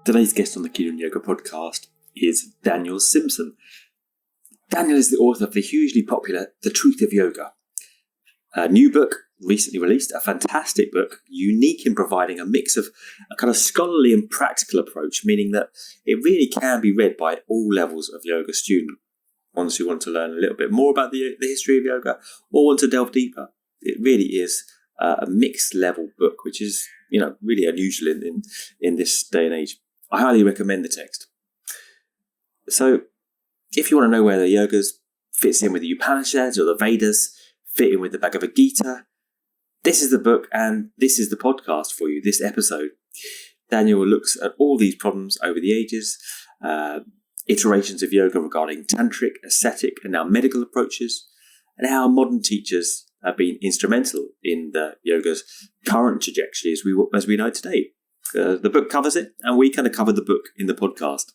Today's guest on the Kingdom Yoga podcast is Daniel Simpson. Daniel is the author of the hugely popular The Truth of Yoga, a new book recently released, a fantastic book, unique in providing a mix of a kind of scholarly and practical approach, meaning that it really can be read by all levels of yoga student. Ones who want to learn a little bit more about the history of yoga or want to delve deeper. It really is a mixed level book, which is, really unusual in this day and age. I highly recommend the text. So if you want to know where the yogas fits in with the Upanishads or the Vedas, fit in with the Bhagavad Gita, this is the book and this is the podcast for you, this episode. Daniel looks at all these problems over the ages, iterations of yoga regarding tantric, ascetic and now medical approaches, and how modern teachers have been instrumental in the yoga's current trajectory as we know today. The book covers it, and we kind of cover the book in the podcast.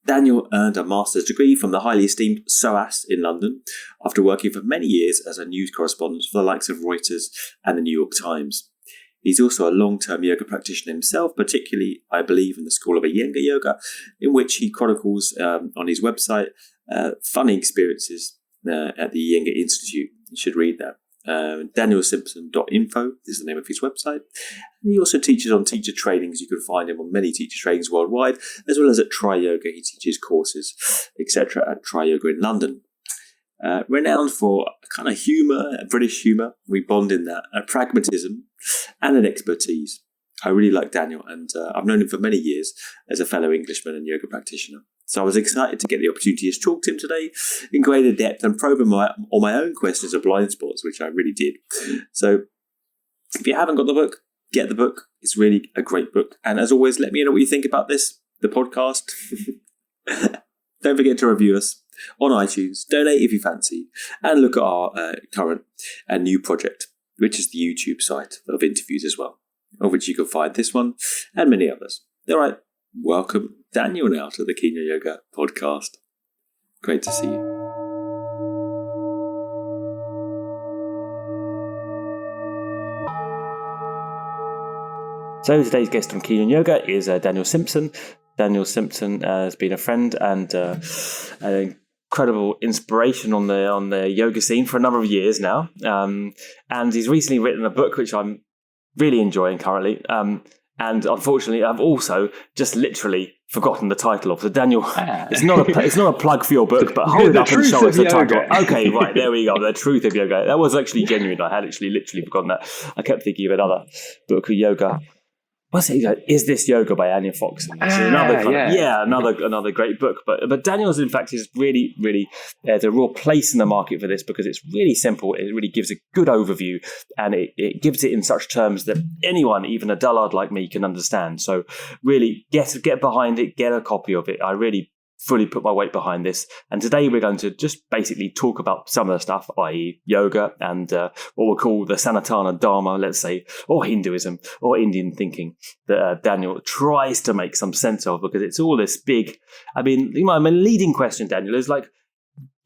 Daniel earned a master's degree from the highly esteemed SOAS in London after working for many years as a news correspondent for the likes of Reuters and the New York Times. He's also a long-term yoga practitioner himself, particularly, I believe, in the school of Ashtang Yoga, in which he chronicles on his website funny experiences at the Iyengar Institute. You should read that. DanielSimpson.info is the name of his website. And he also teaches on teacher trainings. You can find him on many teacher trainings worldwide, as well as at Tri Yoga. He teaches courses, etc. at Tri Yoga in London. Renowned for kind of humour, British humour. We bond in that, pragmatism and an expertise. I really like Daniel, and I've known him for many years as a fellow Englishman and yoga practitioner. So I was excited to get the opportunity to talk to him today in greater depth and probe on my own questions of blind spots, which I really did. So if you haven't got the book, get the book. It's really a great book. And as always, let me know what you think about this, the podcast. Don't forget to review us on iTunes, donate if you fancy, and look at our current and new project, which is the YouTube site of interviews as well, of which you can find this one and many others. All right, welcome Daniel now to the Kingdom Yoga podcast. Great to see you. So today's guest on Kingdom Yoga is Daniel Simpson. Daniel Simpson has been a friend and an incredible inspiration on the yoga scene for a number of years now. And he's recently written a book which I'm really enjoying currently. And unfortunately, I've also just literally forgotten the title of. So Daniel, it's not a plug for your book, but hold it up and show us the title. Okay, right, there we go. The Truth of Yoga. That was actually genuine. I had actually literally forgotten that. I kept thinking of another book of yoga. What's it? Is This Yoga by Anya Fox? Another great book. But Daniel's, in fact, is really, really there's a real place in the market for this because it's really simple. It really gives a good overview, and it gives it in such terms that anyone, even a dullard like me, can understand. So really get behind it, get a copy of it. I really fully put my weight behind this. And today we're going to just basically talk about some of the stuff, i.e. yoga and what we'll call the Sanatarma Dharma, let's say, or Hinduism or Indian thinking that Daniel tries to make some sense of, because it's all this big, my leading question, Daniel, is like,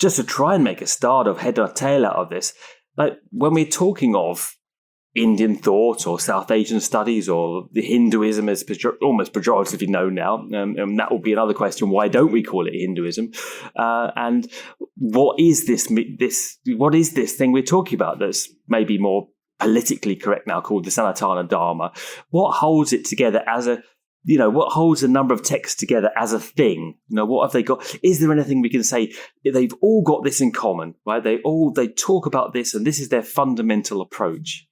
just to try and make a start of head or tail out of this, like when we're talking of Indian thought or South Asian studies or the Hinduism is almost pejoratively known now. And that will be another question. Why don't we call it Hinduism? And what is this thing we're talking about that's maybe more politically correct now, called the Sanatarma Dharma? What holds it together as what holds a number of texts together as a thing? What have they got? Is there anything we can say? They've all got this in common, right? They talk about this, and this is their fundamental approach.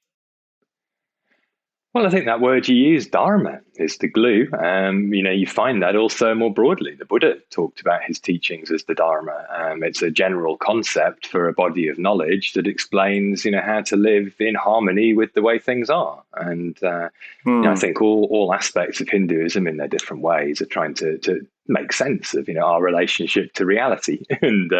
Well, I think that word you use, dharma, is the glue. You find that also more broadly. The Buddha talked about his teachings as the dharma. It's a general concept for a body of knowledge that explains, how to live in harmony with the way things are. And I think all aspects of Hinduism in their different ways are trying to make sense of, our relationship to reality. And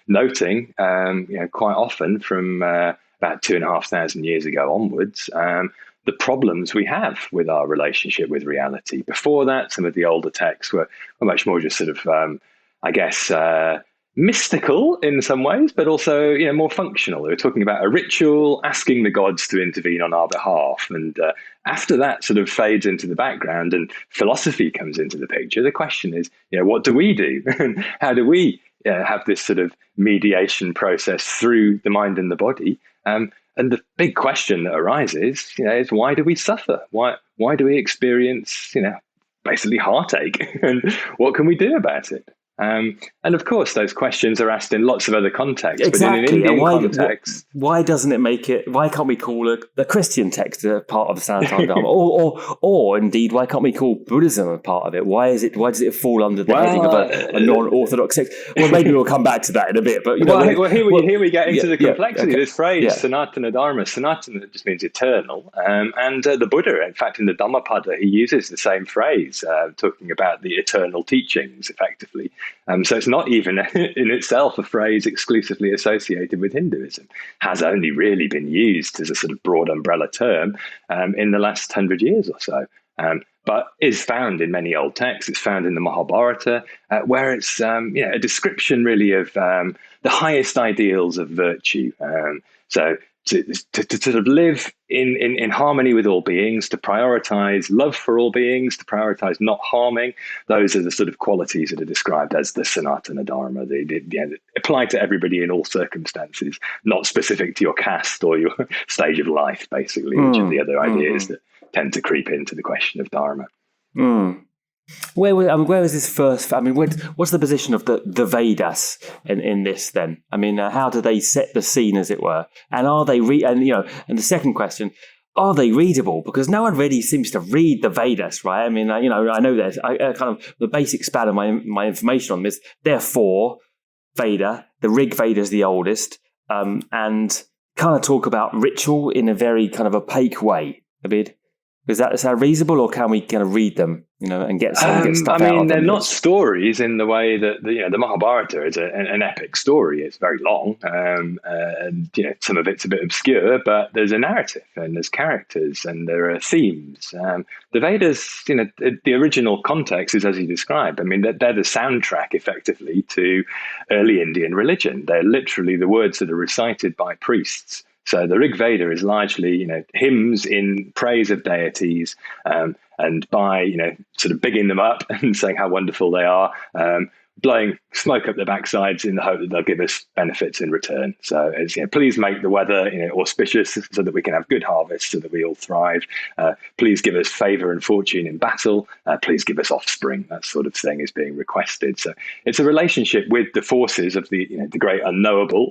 noting, quite often from about 2,500 years ago onwards, the problems we have with our relationship with reality. Before that, some of the older texts were much more just sort of, mystical in some ways, but also more functional. They were talking about a ritual, asking the gods to intervene on our behalf. And after that sort of fades into the background and philosophy comes into the picture, the question is, what do we do? And how do we have this sort of mediation process through the mind and the body? And the big question that arises, is why do we suffer? Why do we experience, basically heartache? And what can we do about it? And of course, those questions are asked in lots of other contexts. Exactly. But in an Indian context, why doesn't it make it? Why can't we call a Christian text a part of the Sanatarma Dharma, or indeed, why can't we call Buddhism a part of it? Why does it fall under the heading of a non-orthodox text? Well, maybe we'll come back to that in a bit. But here we get into the complexity. Okay. This phrase Sanatana Dharma. Sanatana just means eternal, and the Buddha, in fact, in the Dhammapada, he uses the same phrase, talking about the eternal teachings, effectively. So it's not even in itself a phrase exclusively associated with Hinduism. Has only really been used as a sort of broad umbrella term in the last 100 years or so. But is found in many old texts. It's found in the Mahabharata, where it's a description really of the highest ideals of virtue. So to sort of live in harmony with all beings, to prioritize love for all beings, to prioritize not harming. Those are the sort of qualities that are described as the Sanatana Dharma. They apply to everybody in all circumstances, not specific to your caste or your stage of life, basically, which are the other ideas that tend to creep into the question of Dharma. Where is this first? I mean, what's the position of the Vedas in this then? I mean, how do they set the scene, as it were? And are they and the second question, are they readable? Because no one really seems to read the Vedas, right? I mean, I know there's kind of the basic span of my information on this. Therefore, Veda, the Rigveda is the oldest, and kind of talk about ritual in a very kind of opaque way. A bit. Is that reasonable, or can we kind of read them, and get stuff out of them? I mean, they're not stories in the way that the Mahabharata is an epic story. It's very long, and some of it's a bit obscure, but there's a narrative and there's characters and there are themes. The Vedas, the original context is as you described. I mean, they're the soundtrack, effectively, to early Indian religion. They're literally the words that are recited by priests. So the Rigveda is largely, hymns in praise of deities, and by, sort of bigging them up and saying how wonderful they are, blowing smoke up their backsides in the hope that they'll give us benefits in return. So it's, please make the weather, auspicious so that we can have good harvests, so that we all thrive. Please give us favor and fortune in battle. Please give us offspring. That sort of thing is being requested. So it's a relationship with the forces of the great unknowable,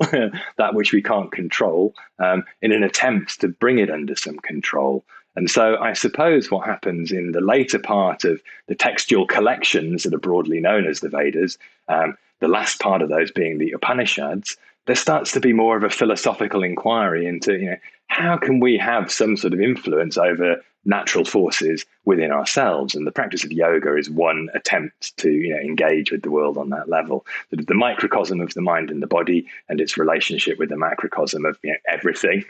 that which we can't control, in an attempt to bring it under some control. And so I suppose what happens in the later part of the textual collections that are broadly known as the Vedas, the last part of those being the Upanishads, there starts to be more of a philosophical inquiry into, how can we have some sort of influence over natural forces within ourselves? And the practice of yoga is one attempt to engage with the world on that level. Sort of the microcosm of the mind and the body and its relationship with the macrocosm of everything.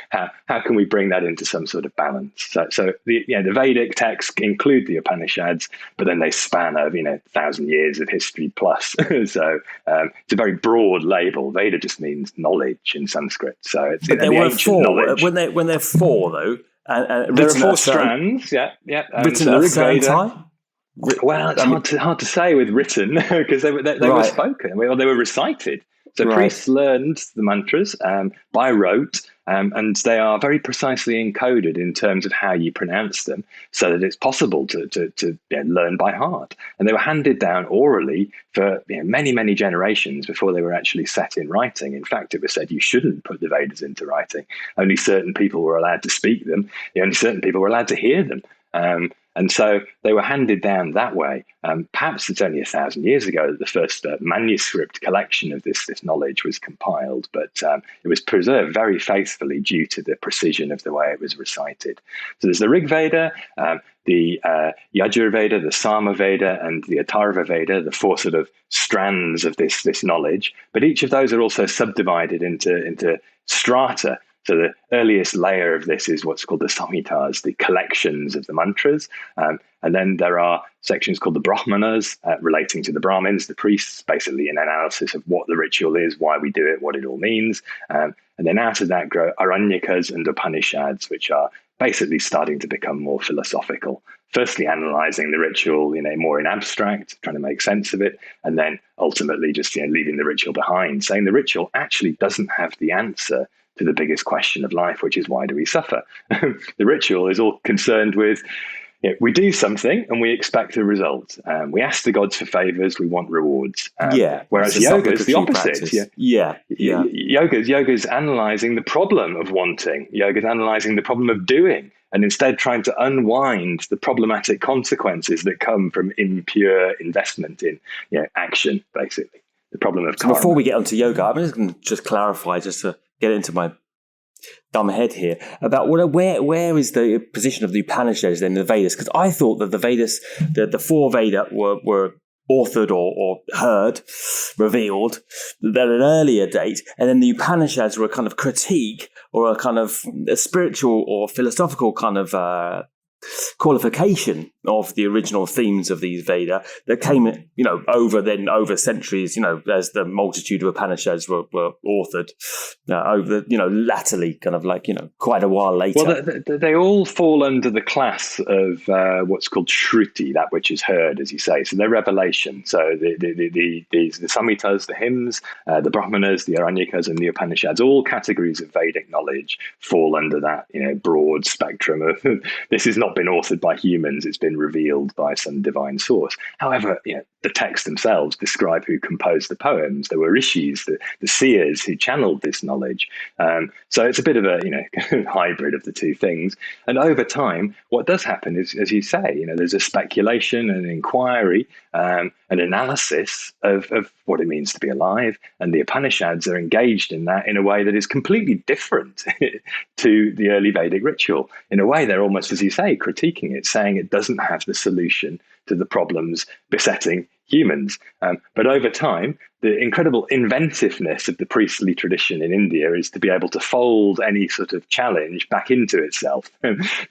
How can we bring that into some sort of balance? So the Vedic texts include the Upanishads, but then they span over 1,000 years of history plus. So it's a very broad label. Veda just means knowledge in Sanskrit. So it's the ancient knowledge. When they're four though. There are four strands, written at the same time? Well, it's hard to say with written, because they were spoken, or they were recited. So priests learned the mantras by rote, and they are very precisely encoded in terms of how you pronounce them, so that it's possible to learn by heart. And they were handed down orally for many, many generations before they were actually set in writing. In fact, it was said you shouldn't put the Vedas into writing. Only certain people were allowed to speak them. Only certain people were allowed to hear them. And so they were handed down that way. Perhaps it's only 1,000 years ago that the first manuscript collection of this knowledge was compiled, but it was preserved very faithfully due to the precision of the way it was recited. So there's the Rigveda, the Yajurveda, the Samaveda, and the Atharva Veda, the four sort of strands of this knowledge. But each of those are also subdivided into strata. So the earliest layer of this is what's called the Samhitas, the collections of the mantras. And then there are sections called the Brahmanas, relating to the Brahmins, the priests, basically an analysis of what the ritual is, why we do it, what it all means. And then out of that grow Aranyakas and Upanishads, which are basically starting to become more philosophical. Firstly, analysing the ritual, more in abstract, trying to make sense of it, and then ultimately just leaving the ritual behind, saying the ritual actually doesn't have the answer to the biggest question of life, which is why do we suffer? The ritual is all concerned with we do something and we expect a result. We ask the gods for favors, we want rewards. Whereas yoga is the opposite. Yoga's analysing the problem of wanting. Yoga's analysing the problem of doing, and instead trying to unwind the problematic consequences that come from impure investment in action, basically. The problem of karma. Before we get onto yoga, I'm just going to clarify, just to get into my dumb head here, about where is the position of the Upanishads in the Vedas? Because I thought that the Vedas, the four Veda were authored or heard, revealed at an earlier date, and then the Upanishads were a kind of critique or a kind of a spiritual or philosophical kind of qualification of the original themes of these Veda that came, over centuries, as the multitude of Upanishads were authored over, latterly, kind of like, quite a while later. Well, they all fall under the class of what's called Shruti, that which is heard, as you say. So they're revelation. So the Samhitas, the hymns, the Brahmanas, the Aranyakas, and the Upanishads, all categories of Vedic knowledge fall under that, broad spectrum of this is not been authored by humans, it's been revealed by some divine source. However, the texts themselves describe who composed the poems. There were rishis, the seers who channeled this knowledge. So it's a bit of a hybrid of the two things. And over time, what does happen is, as you say, there's a speculation and an inquiry, an analysis of what it means to be alive. And the Upanishads are engaged in that in a way that is completely different to the early Vedic ritual. In a way, they're almost, as you say, critiquing it, saying it doesn't have the solution to the problems besetting humans. But over time, the incredible inventiveness of the priestly tradition in India is to be able to fold any sort of challenge back into itself.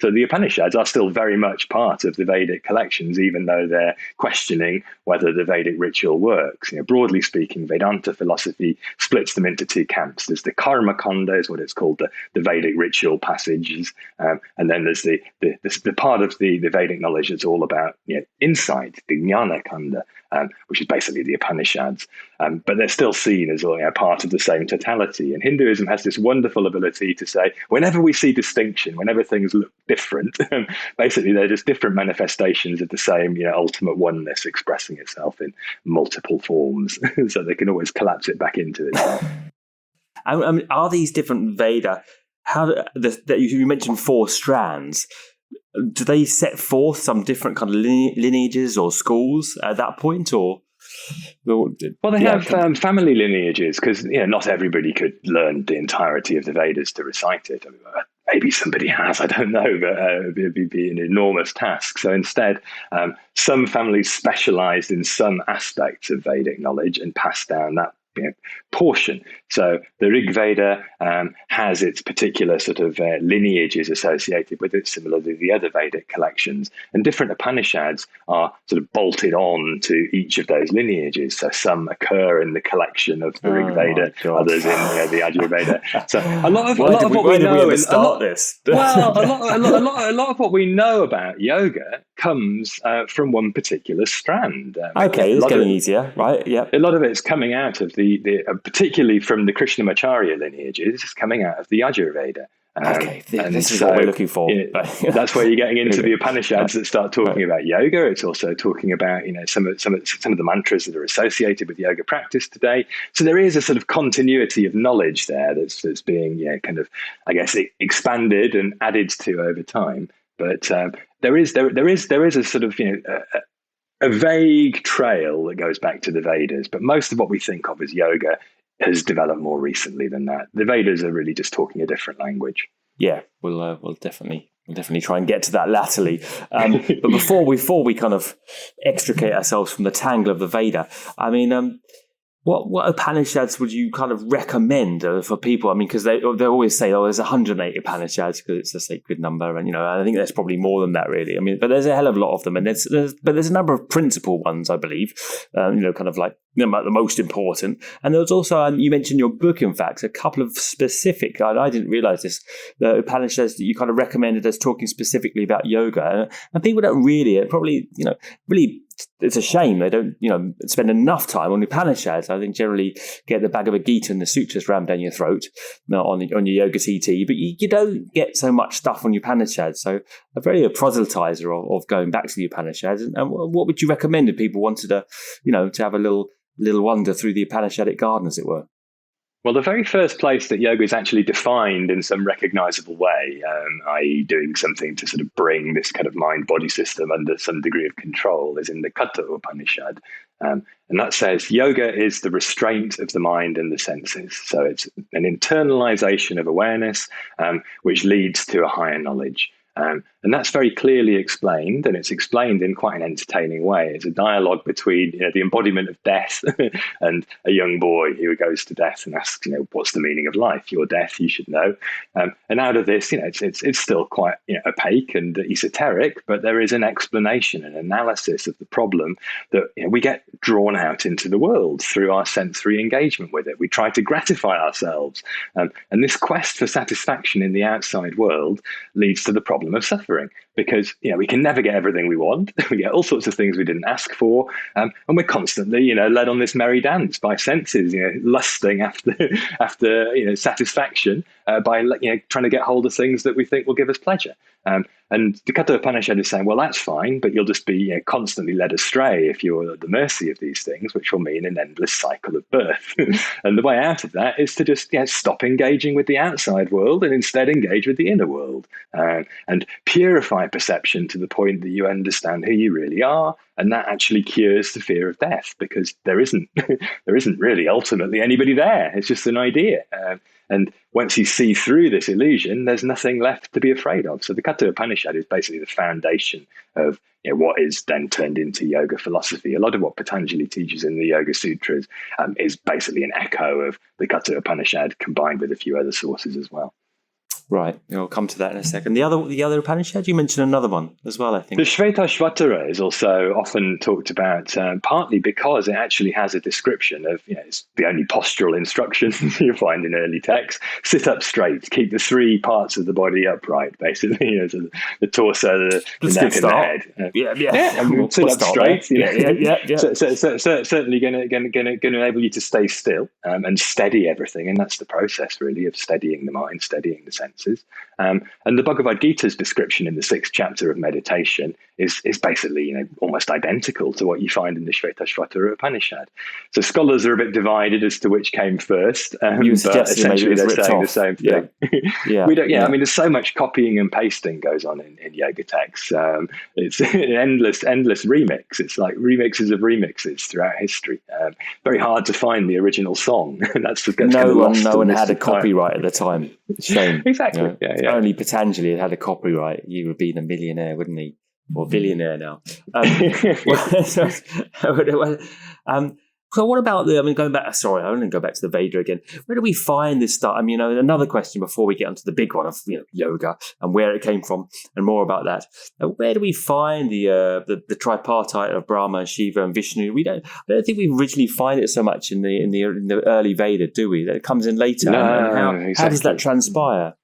So the Upanishads are still very much part of the Vedic collections, even though they're questioning whether the Vedic ritual works. Broadly speaking, Vedanta philosophy splits them into two camps. There's the karma kanda, is what it's called, the Vedic ritual passages. And then there's the part of the Vedic knowledge that's all about insight, the jnana kanda, which is basically the Upanishads. But they're still seen as part of the same totality. And Hinduism has this wonderful ability to say, whenever we see distinction, whenever things look different, basically they're just different manifestations of the same ultimate oneness expressing itself in multiple forms. So they can always collapse it back into itself. I mean, are these different Veda, you mentioned four strands, do they set forth some different kind of lineages or schools at that point, or? Well, they have family lineages, because not everybody could learn the entirety of the Vedas to recite it. I mean, maybe somebody has, I don't know, but it'd be an enormous task. So instead, some families specialized in some aspects of Vedic knowledge and passed down that portion. So the Rigveda has its particular sort of lineages associated with it, similar to the other Vedic collections. And different Upanishads are sort of bolted on to each of those lineages. So some occur in the collection of the Rigveda, others in the Ayurveda. So a lot of what we know is a lot of what we know about yoga comes from one particular strand. Okay, it's getting easier, right? Yeah. A lot of it's coming out of particularly from the Krishnamacharya lineages, it's coming out of the Ayurveda. Okay, this is what we're looking for. That's where you're getting into the Upanishads that start talking about yoga. It's also talking about some of the mantras that are associated with yoga practice today. So there is a sort of continuity of knowledge there that's being kind of, I guess, expanded and added to over time. But there is a sort of a vague trail that goes back to the Vedas, but most of what we think of as yoga has developed more recently than that. The Vedas are really just talking a different language. Yeah, we'll definitely try and get to that latterly. But before we kind of extricate ourselves from the tangle of the Veda, I mean, What Upanishads would you kind of recommend for people? I mean, because they always say, oh, there's 108 Upanishads because it's a sacred number, and I think there's probably more than that, really. I mean, but there's a hell of a lot of them, and there's a number of principal ones, I believe. Kind of like the most important. And there was also you mentioned your book, in fact, a couple of specific. I didn't realize this. The Upanishads that you kind of recommended as talking specifically about yoga, and people don't really, really. It's a shame they don't, spend enough time on Upanishads. I think generally get the Bhagavad Gita and the sutras rammed down your throat on your yoga TT, but you don't get so much stuff on Upanishads. So I'm very a proselytizer of going back to the Upanishads. And what would you recommend if people wanted to, to have a little wander through the Upanishadic garden, as it were? Well, the very first place that yoga is actually defined in some recognizable way, i.e. doing something to sort of bring this kind of mind-body system under some degree of control, is in the Katha Upanishad. And that says yoga is the restraint of the mind and the senses. So it's an internalization of awareness, which leads to a higher knowledge. And that's very clearly explained, and it's explained in quite an entertaining way. It's a dialogue between the embodiment of death and a young boy who goes to death and asks, what's the meaning of life? You're death, you should know. And out of this, it's still quite opaque and esoteric, but there is an explanation, an analysis of the problem that we get drawn out into the world through our sensory engagement with it. We try to gratify ourselves, and this quest for satisfaction in the outside world leads to the problem of suffering, because we can never get everything we want. We get all sorts of things we didn't ask for, and we're constantly led on this merry dance by senses, lusting after satisfaction by trying to get hold of things that we think will give us pleasure. And the Katha Upanishad is saying, well, that's fine, but you'll just be constantly led astray if you're at the mercy of these things, which will mean an endless cycle of birth. And the way out of that is to just stop engaging with the outside world and instead engage with the inner world, and purify perception to the point that you understand who you really are. And that actually cures the fear of death, because there isn't really ultimately anybody there. It's just an idea. And once you see through this illusion, there's nothing left to be afraid of. So the Katha Upanishad is basically the foundation of what is then turned into yoga philosophy. A lot of what Patanjali teaches in the Yoga Sutras is basically an echo of the Katha Upanishad combined with a few other sources as well. Right, I'll come to that in a second. The other Upanishad, you mentioned another one as well, I think. The Shvetashvatara is also often talked about, partly because it actually has a description of, it's the only postural instruction you find in early texts. Sit up straight, keep the three parts of the body upright, basically, so the torso, the neck, and the head. Yeah. Sit up straight. Certainly going to enable you to stay still and steady everything, and that's the process really of steadying the mind, steadying the senses. And the Bhagavad Gita's description in the 6th chapter of meditation is basically almost identical to what you find in the Shvetashvatara Upanishad. So scholars are a bit divided as to which came first, but essentially they're saying the same thing. I mean, there's so much copying and pasting goes on in yoga texts. It's an endless remix. It's like remixes of remixes throughout history. Very hard to find the original song. No one had a copyright at the time. Shame. Exactly. If only Patanjali had a copyright, you would be a millionaire, wouldn't he? Or billionaire now. So what about going back, sorry, I want to go back to the Veda again. Where do we find this stuff? Another question before we get onto the big one of yoga and where it came from and more about that. Where do we find the tripartite of Brahma, Shiva and Vishnu? I don't think we originally find it so much in the early Veda, do we? That it comes in later. No, how does that transpire?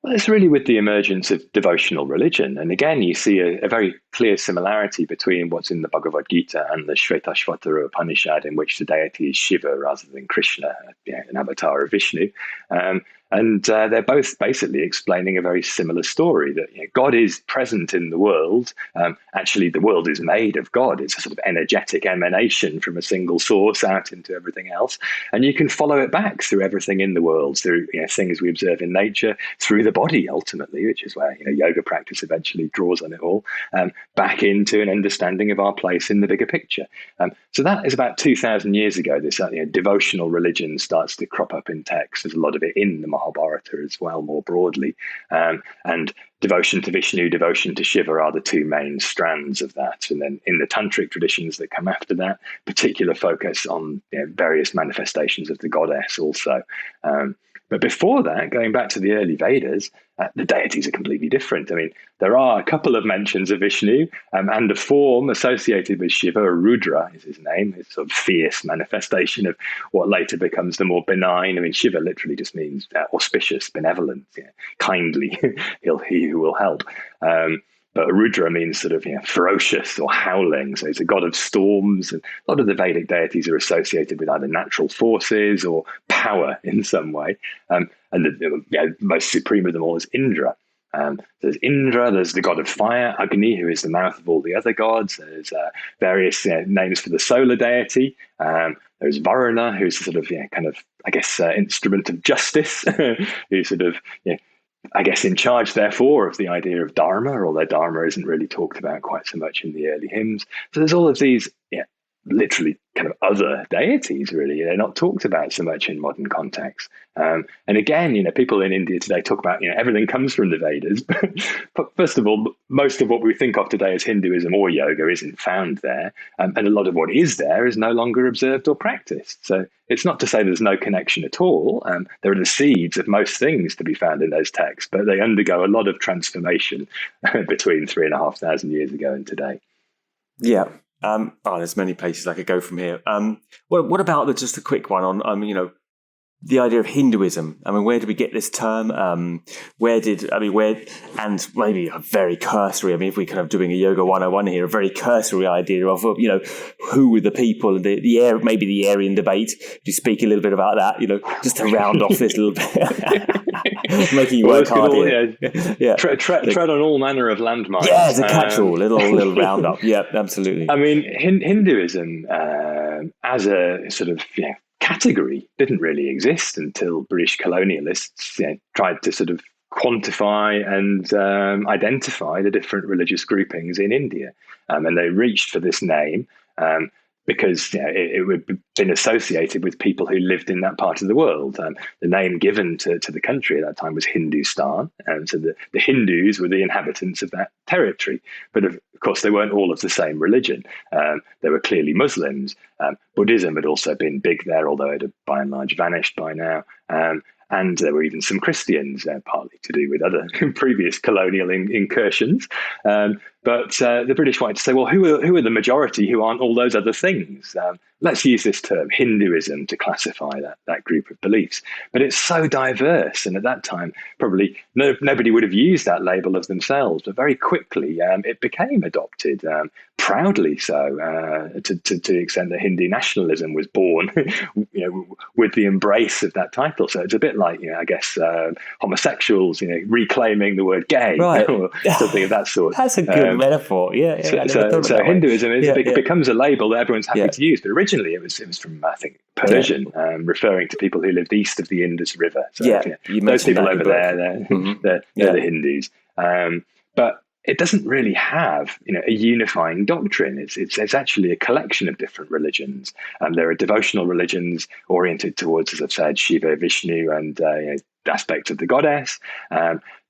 Well, it's really with the emergence of devotional religion. And again, you see a very clear similarity between what's in the Bhagavad Gita and the Shvetashvatara Upanishad, in which the deity is Shiva rather than Krishna, an avatar of Vishnu. And they're both basically explaining a very similar story, that God is present in the world. Actually, the world is made of God. It's a sort of energetic emanation from a single source out into everything else. And you can follow it back through everything in the world, through things we observe in nature, through the body, ultimately, which is where yoga practice eventually draws on it all, back into an understanding of our place in the bigger picture. So that is about 2,000 years ago. This devotional religion starts to crop up in text. There's a lot of it in the Mahabharata as well, more broadly. And devotion to Vishnu, devotion to Shiva are the two main strands of that. And then in the tantric traditions that come after that, particular focus on various manifestations of the goddess also. But before that, going back to the early Vedas, the deities are completely different. I mean, there are a couple of mentions of Vishnu and a form associated with Shiva, Rudra is his name. It's sort of fierce manifestation of what later becomes the more benign. I mean, Shiva literally just means auspicious, benevolent, kindly, he who will help. But Rudra means sort of ferocious or howling. So he's a god of storms. And a lot of the Vedic deities are associated with either natural forces or power in some way. And the most supreme of them all is Indra. There's Indra, there's the god of fire, Agni, who is the mouth of all the other gods. There's various names for the solar deity. There's Varuna, who's sort of instrument of justice, who's sort of I guess in charge, therefore, of the idea of Dharma, although Dharma isn't really talked about quite so much in the early hymns. So there's all of these, literally kind of other deities, really. They're not talked about so much in modern context. And again, people in India today talk about, everything comes from the Vedas. But first of all, most of what we think of today as Hinduism or yoga isn't found there. And a lot of what is there is no longer observed or practiced. So it's not to say there's no connection at all. There are the seeds of most things to be found in those texts, but they undergo a lot of transformation between 3,500 years ago and today. Yeah. There's many places I could go from here. What about just a quick one on, the idea of Hinduism? I mean, where did we get this term? And maybe a very cursory, if we're kind of doing a Yoga 101 here, a very cursory idea of, who were the people, maybe the Aryan debate. Do you speak a little bit about that, just to round off this little bit, making you work hard here. Tread on all manner of landmines. Yeah, it's a catch-all, little roundup. Yeah, absolutely. I mean, Hinduism as a sort of, category didn't really exist until British colonialists tried to sort of quantify and identify the different religious groupings in India. And they reached for this name because it would have been associated with people who lived in that part of the world. The name given to the country at that time was Hindustan. And so the Hindus were the inhabitants of that territory. But of course, they weren't all of the same religion. They were clearly Muslims. Buddhism had also been big there, although it had by and large vanished by now. And there were even some Christians, partly to do with other previous colonial incursions. But the British wanted to say, well, who are the majority who aren't all those other things? Let's use this term, Hinduism, to classify that group of beliefs. But it's so diverse. And at that time, probably nobody would have used that label of themselves. But very quickly, it became adopted, proudly so, to the extent that Hindu nationalism was born with the embrace of that title. So it's a bit like, homosexuals, reclaiming the word gay, right, or something of that sort. That's a good metaphor. Yeah. So Hinduism becomes a label that everyone's happy to use. But originally it was from, I think, Persian, referring to people who lived east of the Indus River. So those people over there, they're the Hindus. But it doesn't really have, a unifying doctrine. It's actually a collection of different religions. There are devotional religions oriented towards, as I've said, Shiva, Vishnu, and aspects of the goddess.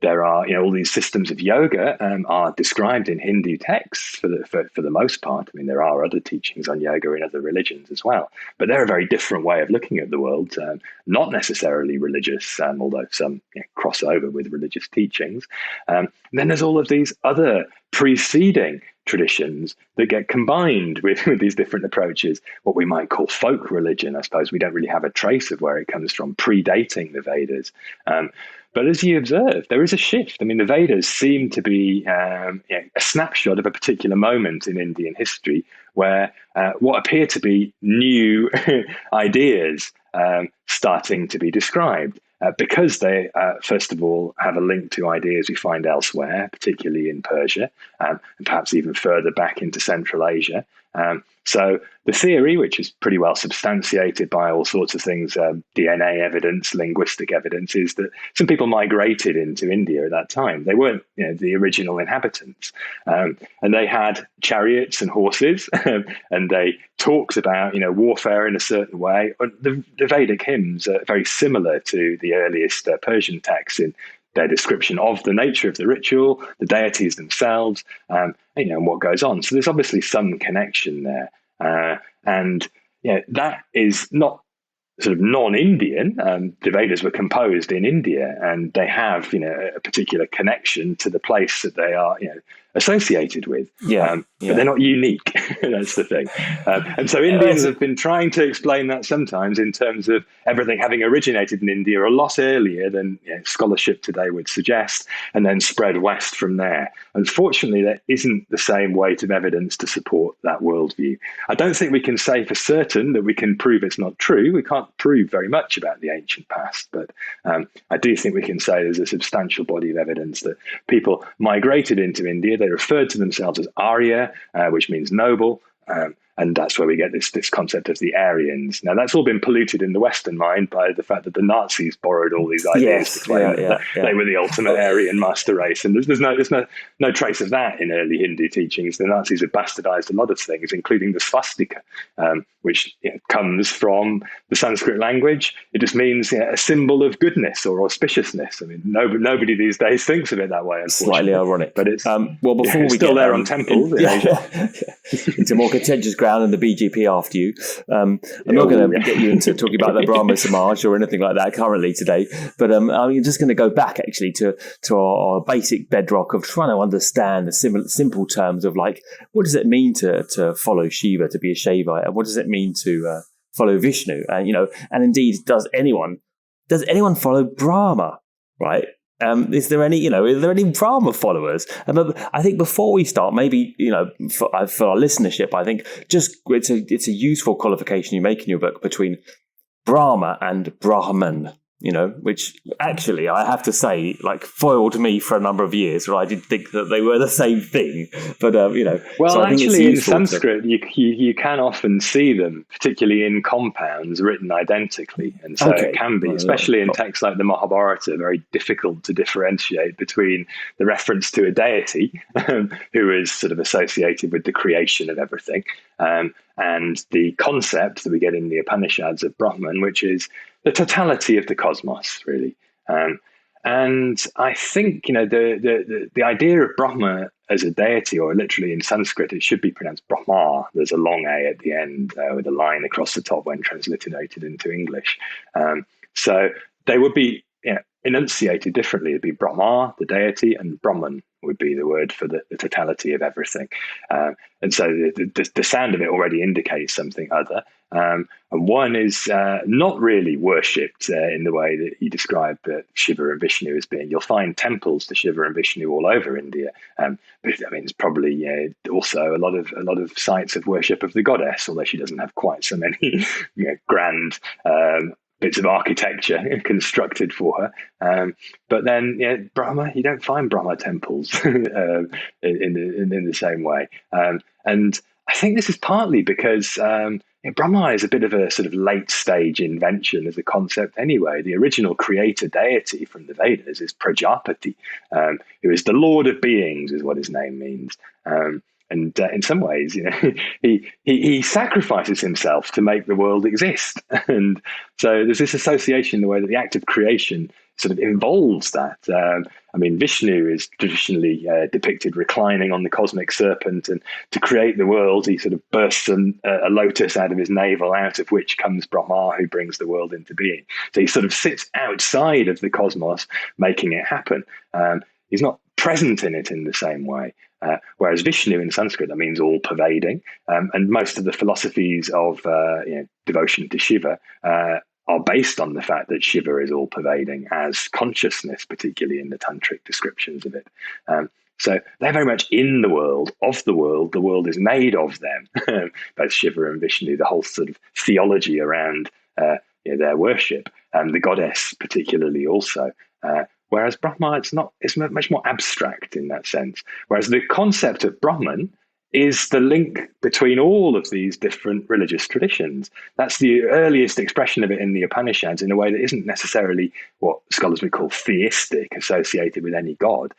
There are, all these systems of yoga are described in Hindu texts for the most part. I mean, there are other teachings on yoga in other religions as well, but they're a very different way of looking at the world, not necessarily religious, although some cross over with religious teachings. And then there's all of these other preceding traditions that get combined with these different approaches, what we might call folk religion. I suppose we don't really have a trace of where it comes from, predating the Vedas. But as you observe, there is a shift. I mean, the Vedas seem to be a snapshot of a particular moment in Indian history where what appear to be new ideas starting to be described. Because they, first of all, have a link to ideas we find elsewhere, particularly in Persia, and perhaps even further back into Central Asia. So the theory, which is pretty well substantiated by all sorts of things, DNA evidence, linguistic evidence, is that some people migrated into India at that time. They weren't the original inhabitants. And they had chariots and horses, and they talked about warfare in a certain way. The Vedic hymns are very similar to the earliest Persian texts in their description of the nature of the ritual, the deities themselves, and what goes on. So there's obviously some connection there, and that is not sort of non-Indian. The Vedas were composed in India, and they have a particular connection to the place that they are associated with. But they're not unique. That's the thing. And so Indians have been trying to explain that sometimes in terms of everything having originated in India a lot earlier than scholarship today would suggest, and then spread west from there. Unfortunately, there isn't the same weight of evidence to support that worldview. I don't think we can say for certain that we can prove it's not true. We can't prove very much about the ancient past, but I do think we can say there's a substantial body of evidence that people migrated into India. They referred to themselves as Arya, which means noble, and that's where we get this concept of the Aryans. Now, that's all been polluted in the Western mind by the fact that the Nazis borrowed all these ideas to claim that they were the ultimate Aryan master race. And there's no trace of that in early Hindu teachings. The Nazis have bastardized a lot of things, including the swastika, which comes from the Sanskrit language. It just means a symbol of goodness or auspiciousness. I mean, nobody these days thinks of it that way, unfortunately. Slightly ironic. But it's, before we still get there on temples in Asia. It's a more contentious ground and the BGP after you. I'm not going to get you into talking about the Brahma Samaj or anything like that currently today, but I'm just going to go back actually to our basic bedrock of trying to understand the simple terms of like, what does it mean to follow Shiva, to be a Shaivite, and what does it mean to follow Vishnu, and and indeed, does anyone follow Brahma, right? Is there any Brahma followers? I think before we start, maybe for our listenership, I think just it's a useful qualification you make in your book between Brahma and Brahman. Which actually I have to say, foiled me for a number of years, where I did think that they were the same thing. But well, so actually, in Sanskrit, you can often see them, particularly in compounds written identically, and so it can be, especially in texts like the Mahabharata, very difficult to differentiate between the reference to a deity who is sort of associated with the creation of everything, and the concept that we get in the Upanishads of Brahman, which is the totality of the cosmos, really. And I think, the idea of Brahma as a deity, or literally in Sanskrit, it should be pronounced Brahma. There's a long A at the end with a line across the top when transliterated into English. So they would be enunciated differently. It'd be Brahma, the deity, and Brahman would be the word for the totality of everything. And so the sound of it already indicates something other. And one is not really worshipped in the way that you describe Shiva and Vishnu as being. You'll find temples to Shiva and Vishnu all over India, but I mean, it's probably also a lot of sites of worship of the goddess, although she doesn't have quite so many grand bits of architecture constructed for her. But then Brahma, you don't find Brahma temples in the same way. And I think this is partly because Brahma is a bit of a sort of late stage invention as a concept anyway. The original creator deity from the Vedas is Prajapati, who is the Lord of beings, is what his name means. And in some ways, he sacrifices himself to make the world exist. And so there's this association in the way that the act of creation sort of involves that. I mean, Vishnu is traditionally depicted reclining on the cosmic serpent, and to create the world, he sort of bursts a lotus out of his navel, out of which comes Brahma, who brings the world into being. So he sort of sits outside of the cosmos, making it happen. He's not present in it in the same way. Whereas Vishnu in Sanskrit, that means all pervading. And most of the philosophies of devotion to Shiva are based on the fact that Shiva is all pervading as consciousness, particularly in the tantric descriptions of it. So they're very much in the world, the world is made of them, both Shiva and Vishnu, the whole sort of theology around their worship, and the goddess particularly also. Whereas Brahma, it's much more abstract in that sense. Whereas the concept of Brahman is the link between all of these different religious traditions. That's the earliest expression of it in the Upanishads in a way that isn't necessarily what scholars would call theistic, associated with any god.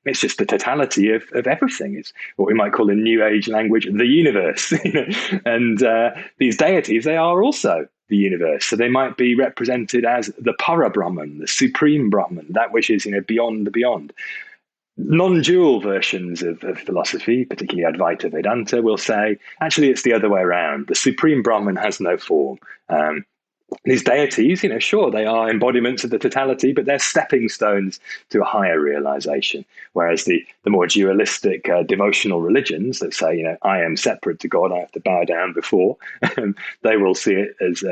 It's just the totality of everything. It's what we might call in New Age language, the universe. And these deities, they are also the universe. So they might be represented as the para Brahman, the supreme Brahman, that which is beyond the beyond. Non-dual versions of philosophy, particularly Advaita Vedanta, will say, actually, it's the other way around. The supreme Brahman has no form. These deities, sure, they are embodiments of the totality, but they're stepping stones to a higher realization. Whereas the more dualistic devotional religions that say, I am separate to God, I have to bow down before, they will see it as,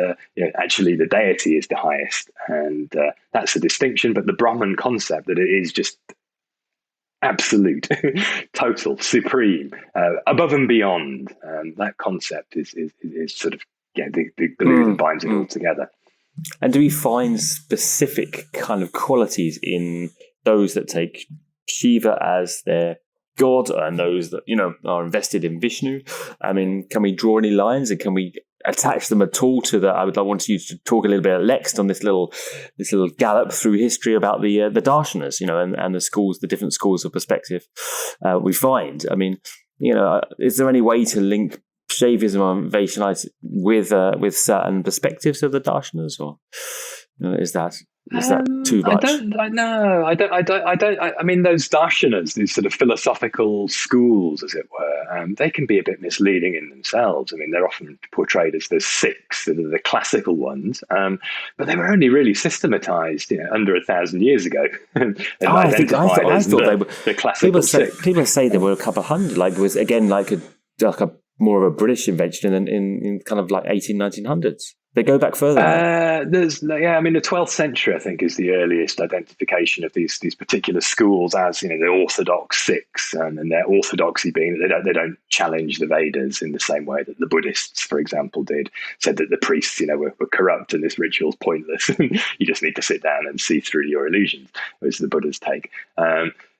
actually the deity is the highest. And that's a distinction. But the Brahman concept that it is just absolute, total, supreme, above and beyond, that concept is sort of the glue that binds it all together. And do we find specific kind of qualities in those that take Shiva as their god and those that, are invested in Vishnu? I mean, can we draw any lines, and can we attach them at all to I want you to talk a little bit next on this little gallop through history about the darshanas, and the schools, the different schools of perspective we find. I mean, is there any way to link Shaivism and Vaishnavism with certain perspectives of the darshanas, or is that too much? I mean, those darshanas, these sort of philosophical schools, as it were, they can be a bit misleading in themselves. I mean, they're often portrayed as the six, the classical ones, but they were only really systematized, under 1,000 years ago. I thought they were the classical six. People say there were a couple hundred. Like, it was again like a more of a British invention in kind of like 1900s. They go back further. The 12th century, I think, is the earliest identification of these particular schools as, the Orthodox six, and their orthodoxy being that they don't challenge the Vedas in the same way that the Buddhists, for example, did. Said that the priests, were corrupt and this ritual's pointless. You just need to sit down and see through your illusions, was the Buddha's take.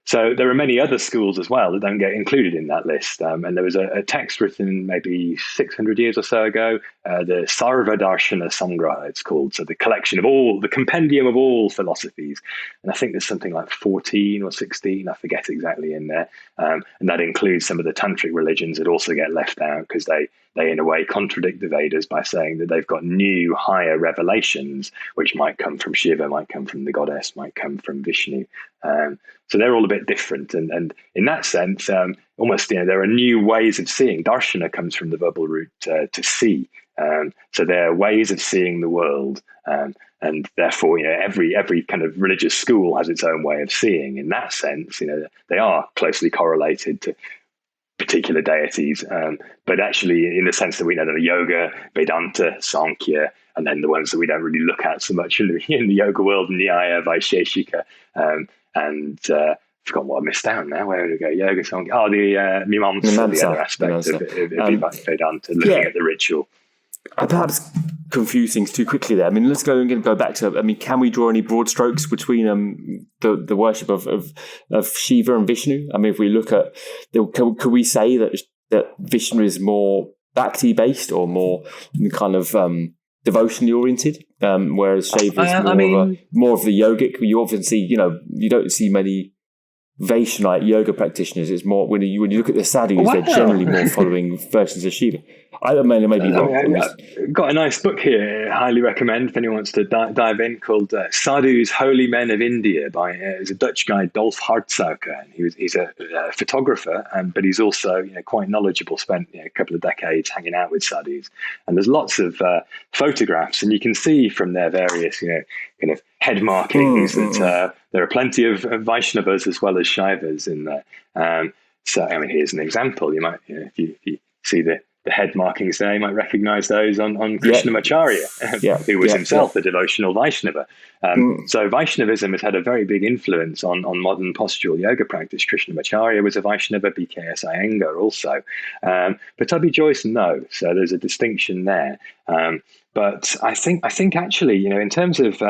So there are many other schools as well that don't get included in that list. And there was a text written maybe 600 years or so ago, the Sarva Darshana Sangraha, it's called. So the collection of the compendium of all philosophies. And I think there's something like 14 or 16, I forget exactly, in there. And that includes some of the tantric religions that also get left out because they in a way contradict the Vedas by saying that they've got new higher revelations, which might come from Shiva, might come from the goddess, might come from Vishnu. So they're all a bit different. And in that sense, almost, there are new ways of seeing. Darshana comes from the verbal root to see. So there are ways of seeing the world. And therefore, every kind of religious school has its own way of seeing. In that sense, they are closely correlated to particular deities, but actually in the sense that we know that yoga, Vedanta, Sankhya, and then the ones that we don't really look at so much in the yoga world, Nyaya, Vaisheshika, and forgot what I missed out now. Where did we go? Yoga, Sankhya. Oh, the Mimamsa, the other aspect of Vedanta, looking at the ritual. Perhaps confuse things too quickly there. I mean, let's go back to. I mean, can we draw any broad strokes between the worship of Shiva and Vishnu? I mean, if we look at, could we say that Vishnu is more bhakti based or more kind of devotionally oriented, whereas Shiva is more of the yogic? You often see, you don't see many Vaishnavite yoga practitioners. It's more when you look at the sadhus, they're generally more following versions of Shiva. I don't know, maybe I've got a nice book here, I highly recommend if anyone wants to dive in, called Sadhus, Holy Men of India by there's a Dutch guy, Dolf Hartzauker. He's a photographer, but he's also quite knowledgeable, spent a couple of decades hanging out with sadhus. And there's lots of photographs, and you can see from their various kind of head markings that there are plenty of Vaishnavas as well as Shaivas in there. So, I mean, here's an example. You might, if you see the head markings there, you might recognize those on Krishnamacharya, who was himself a devotional Vaishnava. So Vaishnavism has had a very big influence on modern postural yoga practice. Krishnamacharya was a Vaishnava, BKS Iyengar also. But Tubby Joyce, no. So there's a distinction there. But I think actually, in terms of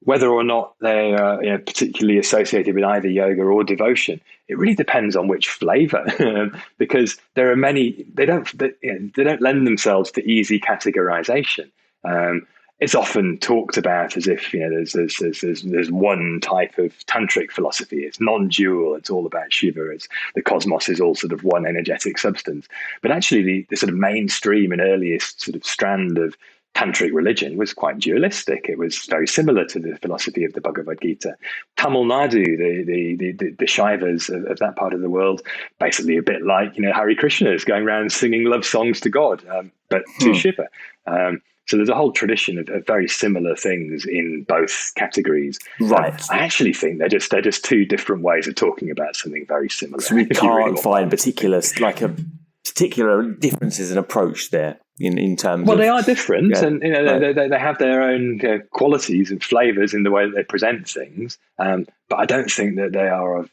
whether or not they are particularly associated with either yoga or devotion, it really depends on which flavor, because there are many, they don't lend themselves to easy categorization. It's often talked about as if there's one type of tantric philosophy. It's non-dual. It's all about Shiva. It's the cosmos is all sort of one energetic substance. But actually, the sort of mainstream and earliest sort of strand of tantric religion was quite dualistic. It was very similar to the philosophy of the Bhagavad Gita. Tamil Nadu, the Shaivas of that part of the world, basically a bit like Hare Krishnas going around singing love songs to God, but to Shiva. So there's a whole tradition of very similar things in both categories. Right. I actually think they're just two different ways of talking about something very similar. So we can't find particular differences in approach there in terms well, of... they are different, and right. they have their own qualities and flavors in the way that they present things. But I don't think that they are of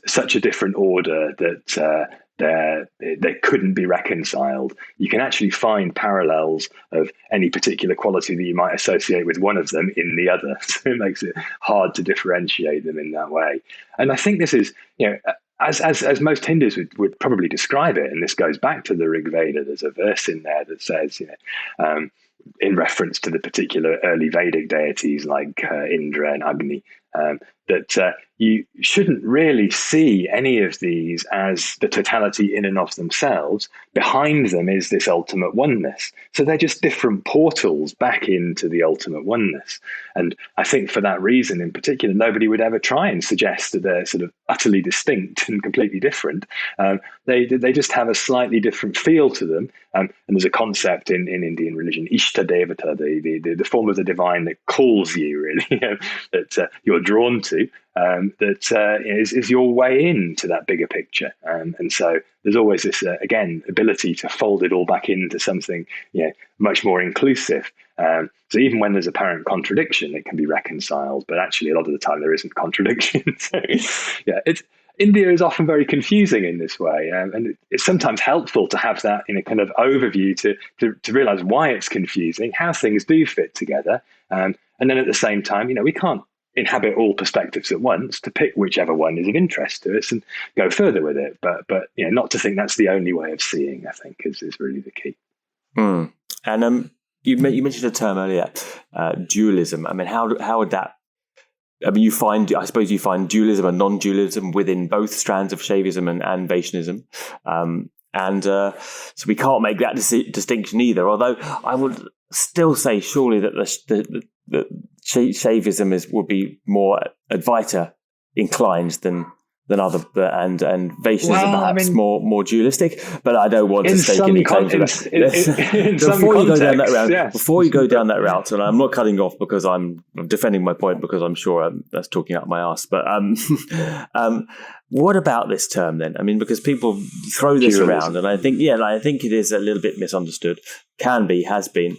such a different order that they couldn't be reconciled. You can actually find parallels of any particular quality that you might associate with one of them in the other. So it makes it hard to differentiate them in that way. And I think this is, as most Hindus would probably describe it, and this goes back to the Rigveda. There's a verse in there that says, in reference to the particular early Vedic deities like Indra and Agni, that you shouldn't really see any of these as the totality in and of themselves. Behind them is this ultimate oneness. So they're just different portals back into the ultimate oneness. And I think for that reason in particular, nobody would ever try and suggest that they're sort of utterly distinct and completely different. They just have a slightly different feel to them. And there's a concept in Indian religion, Ishta Devata, the form of the divine that calls you, really, that you're drawn to. That is your way into that bigger picture. And so there's always this, again, ability to fold it all back into something much more inclusive. So even when there's apparent contradiction, it can be reconciled. But actually, a lot of the time, there isn't contradiction. So, India is often very confusing in this way. And it's sometimes helpful to have that in a kind of overview to realize why it's confusing, how things do fit together. And then at the same time, we can't inhabit all perspectives at once, to pick whichever one is of interest to us and go further with it. But not to think that's the only way of seeing, I think, is really the key. And you mentioned a term earlier, dualism. I mean, how would that... I mean, I suppose you find dualism and non-dualism within both strands of Shaivism and Vaishnavism. So we can't make that distinction either, although I would still say surely that the Shaivism would be more Advaita inclined than other, and Vaishnavism perhaps more dualistic. But I don't want to stake any claim to that. Before you go down that route, and I'm not cutting off because I'm defending my point, because I'm sure that's talking out my ass. But what about this term then? I mean, because people throw this around, and I think it is a little bit misunderstood. Has been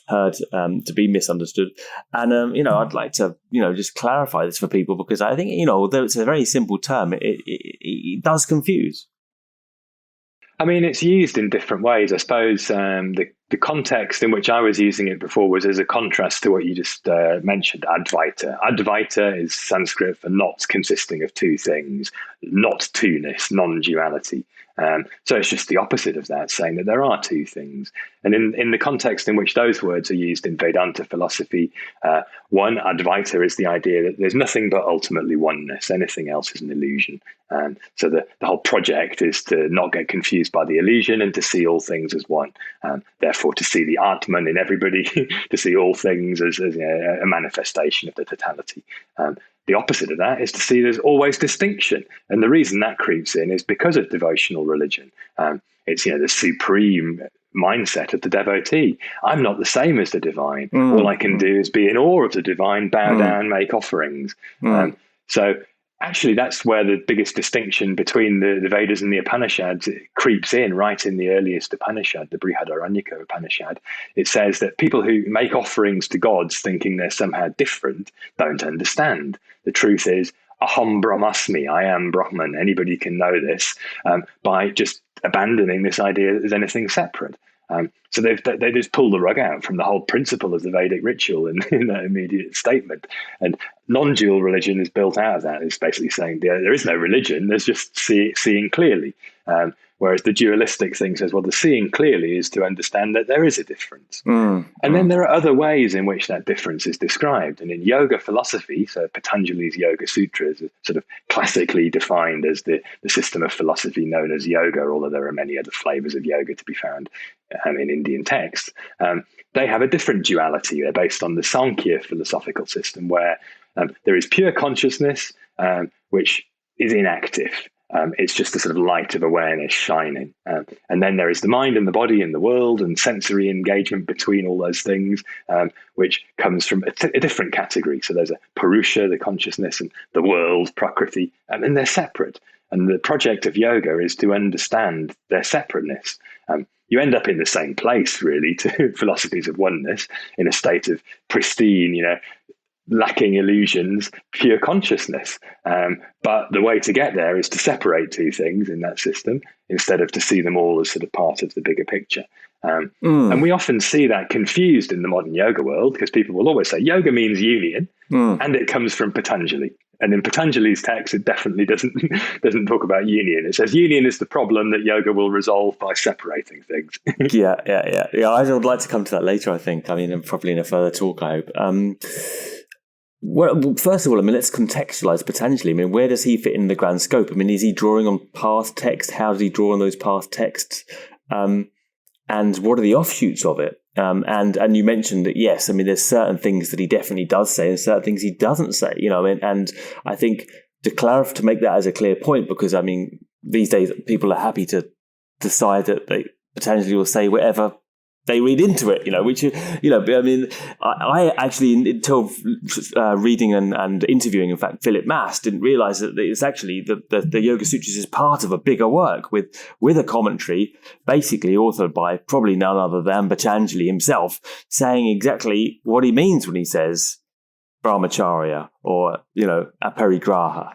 heard to be misunderstood, and I'd like to just clarify this for people, because I think although it's a very simple term, it does confuse. I mean, it's used in different ways. I suppose the context in which I was using it before was as a contrast to what you just mentioned, Advaita. Advaita is Sanskrit for not consisting of two things, not two-ness, non-duality. So it's just the opposite of that, saying that there are two things. And in the context in which those words are used in Vedanta philosophy, one, Advaita, is the idea that there's nothing but ultimately oneness. Anything else is an illusion. So the whole project is to not get confused by the illusion and to see all things as one. Therefore, to see the Atman in everybody, to see all things as a manifestation of the totality. The opposite of that is to see there's always distinction. And the reason that creeps in is because of devotional religion. It's the supreme mindset of the devotee. I'm not the same as the divine. All I can do is be in awe of the divine, bow down, make offerings. So actually, that's where the biggest distinction between the Vedas and the Upanishads creeps in, right in the earliest Upanishad, the Brihadaranyaka Upanishad. It says that people who make offerings to gods thinking they're somehow different don't understand. The truth is, Aham Brahmasmi, I am Brahman. Anybody can know this by just abandoning this idea that there's anything separate. So they just pull the rug out from the whole principle of the Vedic ritual in that immediate statement. And non-dual religion is built out of that. It's basically saying there is no religion, there's just seeing clearly. Whereas the dualistic thing says, well, the seeing clearly is to understand that there is a difference. And then there are other ways in which that difference is described. And in yoga philosophy, so Patanjali's Yoga Sutras are sort of classically defined as the system of philosophy known as yoga, although there are many other flavors of yoga to be found in Indian texts. They have a different duality. They're based on the Sankhya philosophical system, where there is pure consciousness, which is inactive. It's just a sort of light of awareness shining. And then there is the mind and the body and the world and sensory engagement between all those things, which comes from a different category. So there's a Purusha, the consciousness, and the world, Prakriti, and they're separate. And the project of yoga is to understand their separateness. You end up in the same place, really, to philosophies of oneness, in a state of pristine, lacking illusions, pure consciousness. But the way to get there is to separate two things in that system instead of to see them all as sort of part of the bigger picture. And we often see that confused in the modern yoga world, because people will always say yoga means union, and it comes from Patanjali. And in Patanjali's text, it definitely doesn't talk about union. It says union is the problem that yoga will resolve by separating things. Yeah. I would like to come to that later, I think. I mean, probably in a further talk, I hope. Well, first of all, let's contextualize Patanjali. Where does he fit in the grand scope? Is he drawing on past text? How does he draw on those past texts? And what are the offshoots of it? And you mentioned that, yes, there's certain things that he definitely does say and certain things he doesn't say, and I think to make that as a clear point, because, these days people are happy to decide that they potentially will say whatever they read into it, which, I actually, until reading and interviewing, in fact, Philip Mass, didn't realize that it's actually the Yoga Sutras is part of a bigger work with a commentary, basically authored by probably none other than Patanjali himself, saying exactly what he means when he says brahmacharya or, aparigraha,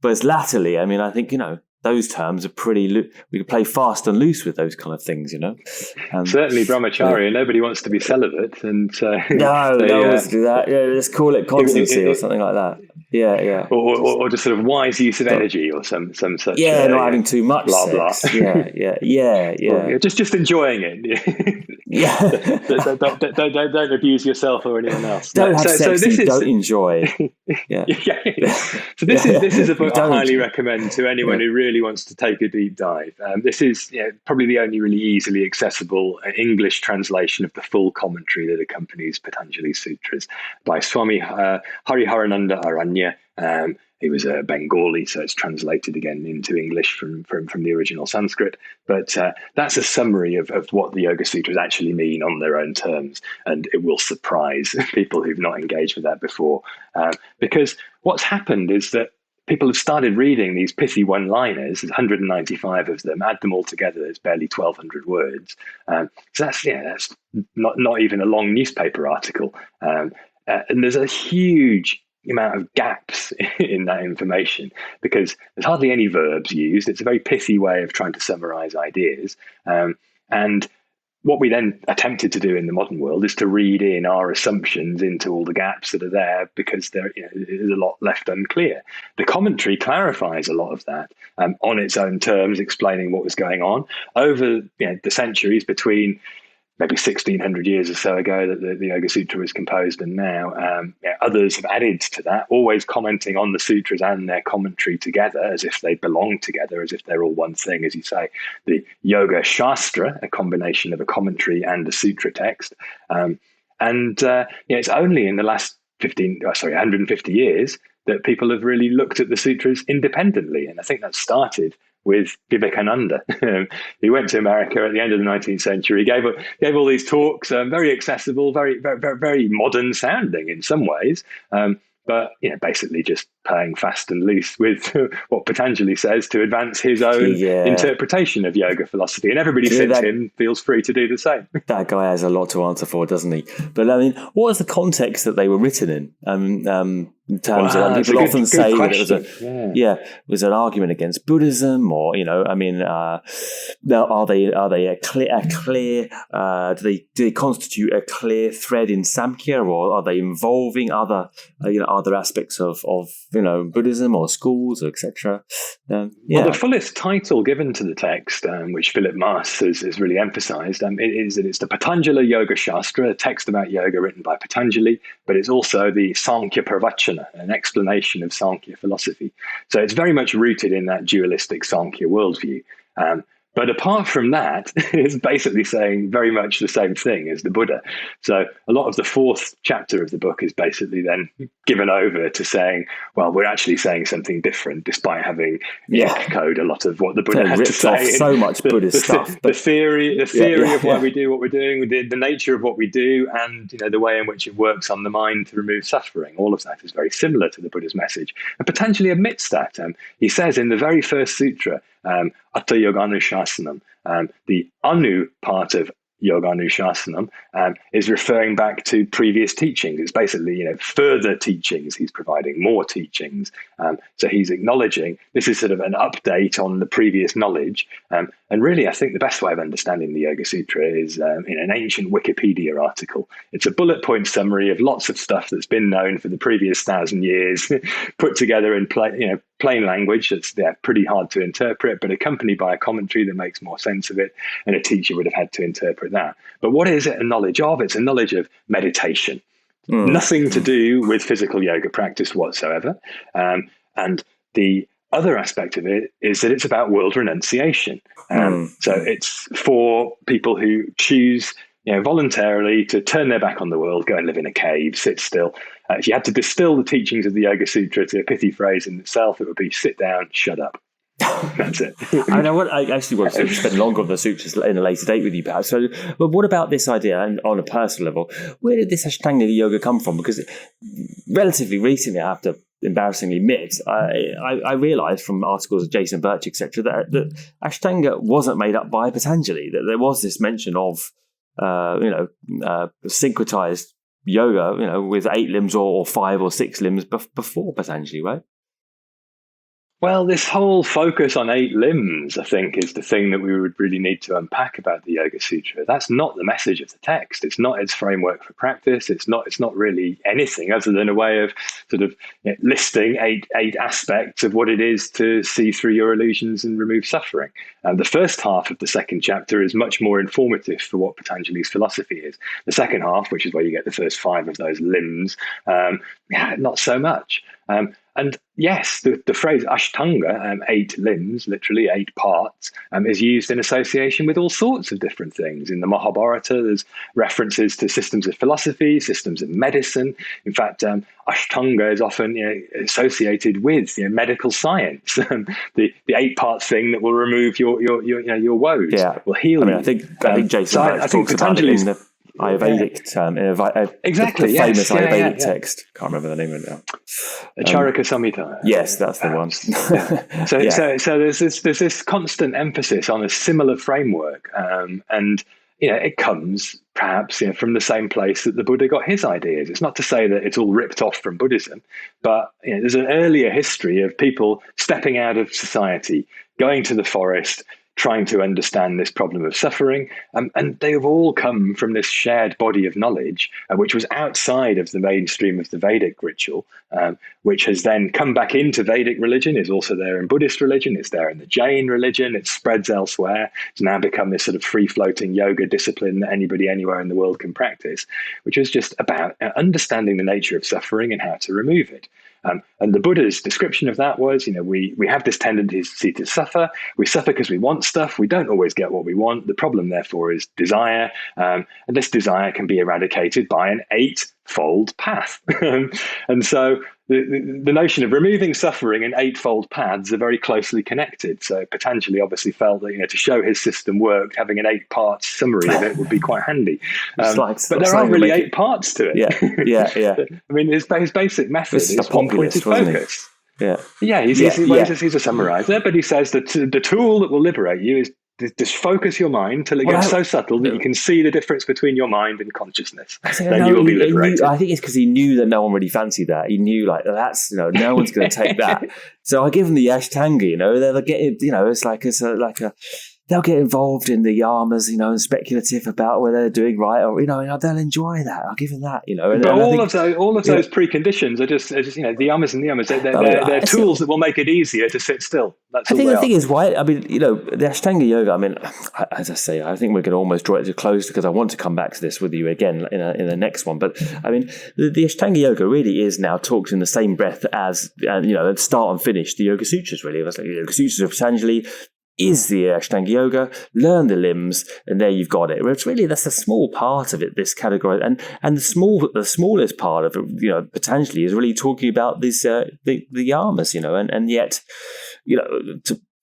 whereas latterly, I think, those terms are pretty we can play fast and loose with those kind of things, Certainly brahmacharya, nobody wants to be celibate. And no, let's do that. Yeah, let's call it constancy or something like that. Yeah. Or just sort of wise use of energy or some such. Yeah, not having too much blah, sex. Blah. Yeah. Well, just enjoying it. Yeah. don't abuse yourself or anyone else. Don't have sex you don't enjoy. Yeah. So this is a book I highly recommend to anyone who really wants to take a deep dive. This is probably the only really easily accessible English translation of the full commentary that accompanies Patanjali's Sutras by Swami Hariharananda Aranya. He was a Bengali, so it's translated again into English from the original Sanskrit. But that's a summary of what the Yoga Sutras actually mean on their own terms. And it will surprise people who've not engaged with that before. Because what's happened is that people have started reading these pithy one-liners. There's 195 of them. Add them all together, it's barely 1,200 words. So that's not even a long newspaper article. And there's a huge amount of gaps in that information because there's hardly any verbs used. It's a very pithy way of trying to summarize ideas. And what we then attempted to do in the modern world is to read in our assumptions into all the gaps that are there because there is a lot left unclear. The commentary clarifies a lot of that on its own terms, explaining what was going on over the centuries between maybe 1,600 years or so ago that the Yoga Sutra was composed, and now others have added to that, always commenting on the sutras and their commentary together as if they belong together, as if they're all one thing, as you say. The Yoga Shastra, a combination of a commentary and a sutra text. It's only in the last 150 years that people have really looked at the sutras independently. And I think that started with Vivekananda. He went to America at the end of the 19th century, gave all these talks, very accessible, very, very, very, very modern sounding in some ways, but basically just playing fast and loose with what Patanjali says to advance his own interpretation of yoga philosophy. And everybody since him feels free to do the same. That guy has a lot to answer for, doesn't he? But I mean, what was the context that they were written in? In terms of, people often say that it was an argument against Buddhism, or are they a clear? Do they constitute a clear thread in Samkhya, or are they involving other aspects of Buddhism or schools, etc.? Well, the fullest title given to the text, which Philip Maas has really emphasised, is that it's the Patanjali Yoga Shastra, a text about yoga written by Patanjali, but it's also the Sankhya Pravachana, an explanation of Sankhya philosophy. So it's very much rooted in that dualistic Sankhya worldview. But apart from that, it's basically saying very much the same thing as the Buddha. So a lot of the fourth chapter of the book is basically then given over to saying, well, we're actually saying something different, despite having echoed a lot of what the Buddha had to say. So much Buddhist stuff. The theory of why we do what we're doing, the nature of what we do, and the way in which it works on the mind to remove suffering. All of that is very similar to the Buddha's message. And Patanjali admits that. He says in the very first sutra, Atta Yoganushasana, the Anu part of Yoganushasana is referring back to previous teachings. It's basically, further teachings. He's providing more teachings. So he's acknowledging this is sort of an update on the previous knowledge. And really, I think the best way of understanding the Yoga Sutra is in an ancient Wikipedia article. It's a bullet point summary of lots of stuff that's been known for the previous 1,000 years, put together in plain language that's pretty hard to interpret, but accompanied by a commentary that makes more sense of it, and a teacher would have had to interpret that. But what is it a knowledge of? It's a knowledge of meditation. Nothing to do with physical yoga practice whatsoever. And the other aspect of it is that it's about world renunciation. So it's for people who choose voluntarily to turn their back on the world, go and live in a cave, sit still. If you had to distill the teachings of the Yoga Sutra to a pithy phrase in itself, it would be sit down, shut up. That's it. I actually want to spend longer on the sutras in a later date with you, perhaps. So, but what about this idea, and on a personal level, where did this Ashtanga Yoga come from? Because relatively recently, I have to embarrassingly admit, I realised from articles of Jason Birch, etc., that Ashtanga wasn't made up by Patanjali. That there was this mention of syncretized yoga, with 8 limbs or 5 or 6 limbs before Patanjali, right? Well, this whole focus on 8 limbs, I think, is the thing that we would really need to unpack about the Yoga Sutra. That's not the message of the text. It's not its framework for practice. It's not really anything other than a way of sort of listing eight aspects of what it is to see through your illusions and remove suffering. The first half of the second chapter is much more informative for what Patanjali's philosophy is. The second half, which is where you get the first 5 of those limbs, not so much. And yes, the phrase Ashtanga, 8 limbs, literally 8 parts, is used in association with all sorts of different things. In the Mahabharata, there's references to systems of philosophy, systems of medicine. In fact, Ashtanga is often associated with medical science. The 8-part thing that will remove your woes, will heal you. I think Jason talks about it in the Ayurvedic term, exactly, the famous Ayurvedic text. Can't remember the name of it now. Charaka Samhita. Yes, that's the one. So there's this constant emphasis on a similar framework, and it comes perhaps from the same place that the Buddha got his ideas. It's not to say that it's all ripped off from Buddhism, but there's an earlier history of people stepping out of society, going to the forest, trying to understand this problem of suffering. And they have all come from this shared body of knowledge, which was outside of the mainstream of the Vedic ritual, which has then come back into Vedic religion, is also there in Buddhist religion, it's there in the Jain religion, it spreads elsewhere. It's now become this sort of free-floating yoga discipline that anybody anywhere in the world can practice, which is just about understanding the nature of suffering and how to remove it. And the Buddha's description of that was, we have this tendency to suffer. We suffer because we want stuff. We don't always get what we want. The problem, therefore, is desire. And this desire can be eradicated by an 8-fold path. And so the notion of removing suffering in 8-fold paths are very closely connected. So Patanjali obviously felt that to show his system worked, having an 8-part summary of it would be quite handy. But there aren't really 8 parts to it. Yeah. I mean, his basic method is one-pointed focus. Yeah, he's a summarizer, but he says that the tool that will liberate you is just focus your mind till it gets so subtle that you can see the difference between your mind and consciousness. Then you will be liberated. I think it's because he knew that no one really fancied that. He knew that's no one's going to take that. So I give him the Ashtanga. They'll get it's like they'll get involved in the yamas, and speculative about whether they're doing right, or they'll enjoy that. I'll give them that. But all of those preconditions are just the yamas and niyamas. They're tools that will make it easier to sit still. That's I think the thing is, why? I mean, the Ashtanga Yoga. I mean, as I say, I think we can almost draw it to a close because I want to come back to this with you again in the next one. But I mean, the Ashtanga Yoga really is now talked in the same breath as start and finish the Yoga Sutras. Really, it's like the Yoga Sutras of Patanjali is the Ashtanga Yoga. Learn the limbs, and there you've got it. It's really that's a small part of it. This category, and the smallest part of it, Patanjali is really talking about this the yamas, and yet,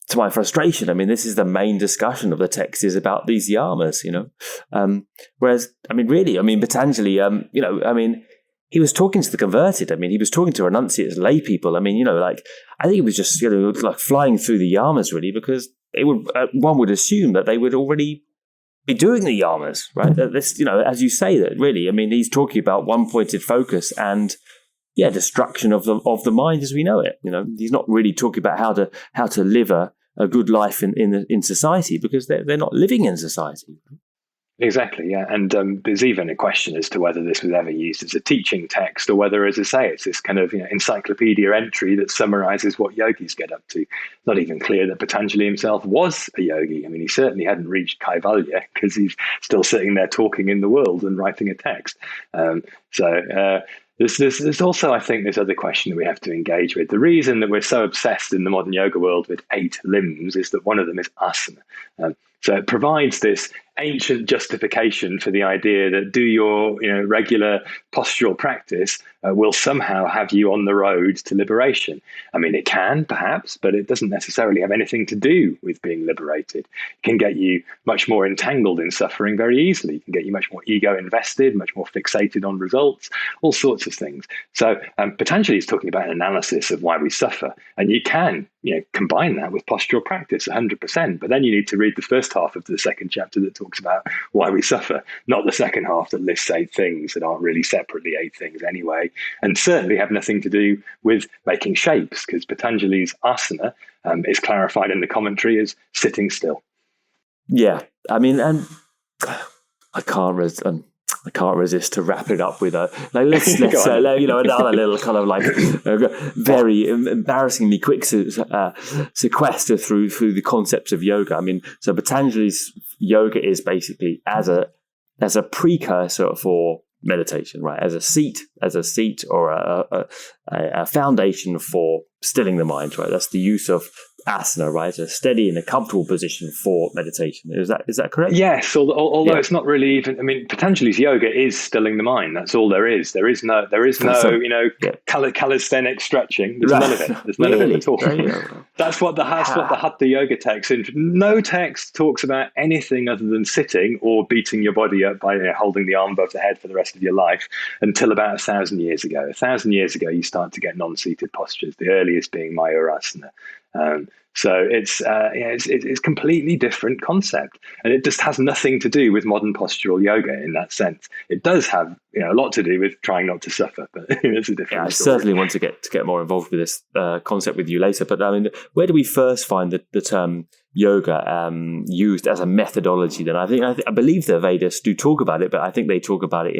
to my frustration, I mean, this is the main discussion of the text is about these yamas, whereas, I mean, really, I mean, Patanjali, he was talking to the converted. I mean, he was talking to renunciates, lay people. I mean, I think he was just, like flying through the yamas really, because one would assume that they would already be doing the yamas, right? That this, as you say, that really, I mean, he's talking about one-pointed focus and destruction of the mind as we know it. He's not really talking about how to live a good life in society, because they're not living in society. Exactly, yeah. And there's even a question as to whether this was ever used as a teaching text, or whether, as I say, it's this kind of encyclopedia entry that summarizes what yogis get up to. It's not even clear that Patanjali himself was a yogi. I mean, he certainly hadn't reached Kaivalya, because he's still sitting there talking in the world and writing a text. There's also, I think, this other question that we have to engage with. The reason that we're so obsessed in the modern yoga world with 8 limbs is that one of them is asana. So it provides this ancient justification for the idea that do your regular postural practice will somehow have you on the road to liberation. I mean, it can, perhaps, but it doesn't necessarily have anything to do with being liberated. It can get you much more entangled in suffering very easily. It can get you much more ego invested, much more fixated on results, all sorts of things. So Patanjali is talking about an analysis of why we suffer. And you can combine that with postural practice 100%. But then you need to read the first half of the second chapter that talks about why we suffer, not the second half that lists 8 things that aren't really separately 8 things anyway, and certainly have nothing to do with making shapes, because Patanjali's asana is clarified in the commentary as sitting still. Yeah, I mean, and I can't resist to wrap it up with let's another little kind of like very embarrassingly quick sequester through the concepts of yoga. I mean, so Patanjali's yoga is basically as a precursor for meditation, right? As a seat or a foundation for stilling the mind, right? That's the use of asana, right? A steady and a comfortable position for meditation. Is that correct? Yes, although it's not really even. I mean, Patanjali's yoga is stilling the mind. That's all there is. There is no calisthenic stretching. There's none of it. There's none of it at all. That's what the Hatha Yoga text. No text talks about anything other than sitting or beating your body up by holding the arm above the head for the rest of your life until about 1,000 years ago. 1,000 years ago, you start to get non-seated postures. The earliest being Mayurasana. So it's completely different concept, and it just has nothing to do with modern postural yoga in that sense. It does have a lot to do with trying not to suffer, but it's a different story. I certainly want to get more involved with this concept with you later. But I mean, where do we first find the term yoga used as a methodology? Then I believe the Vedas do talk about it, but I think they talk about it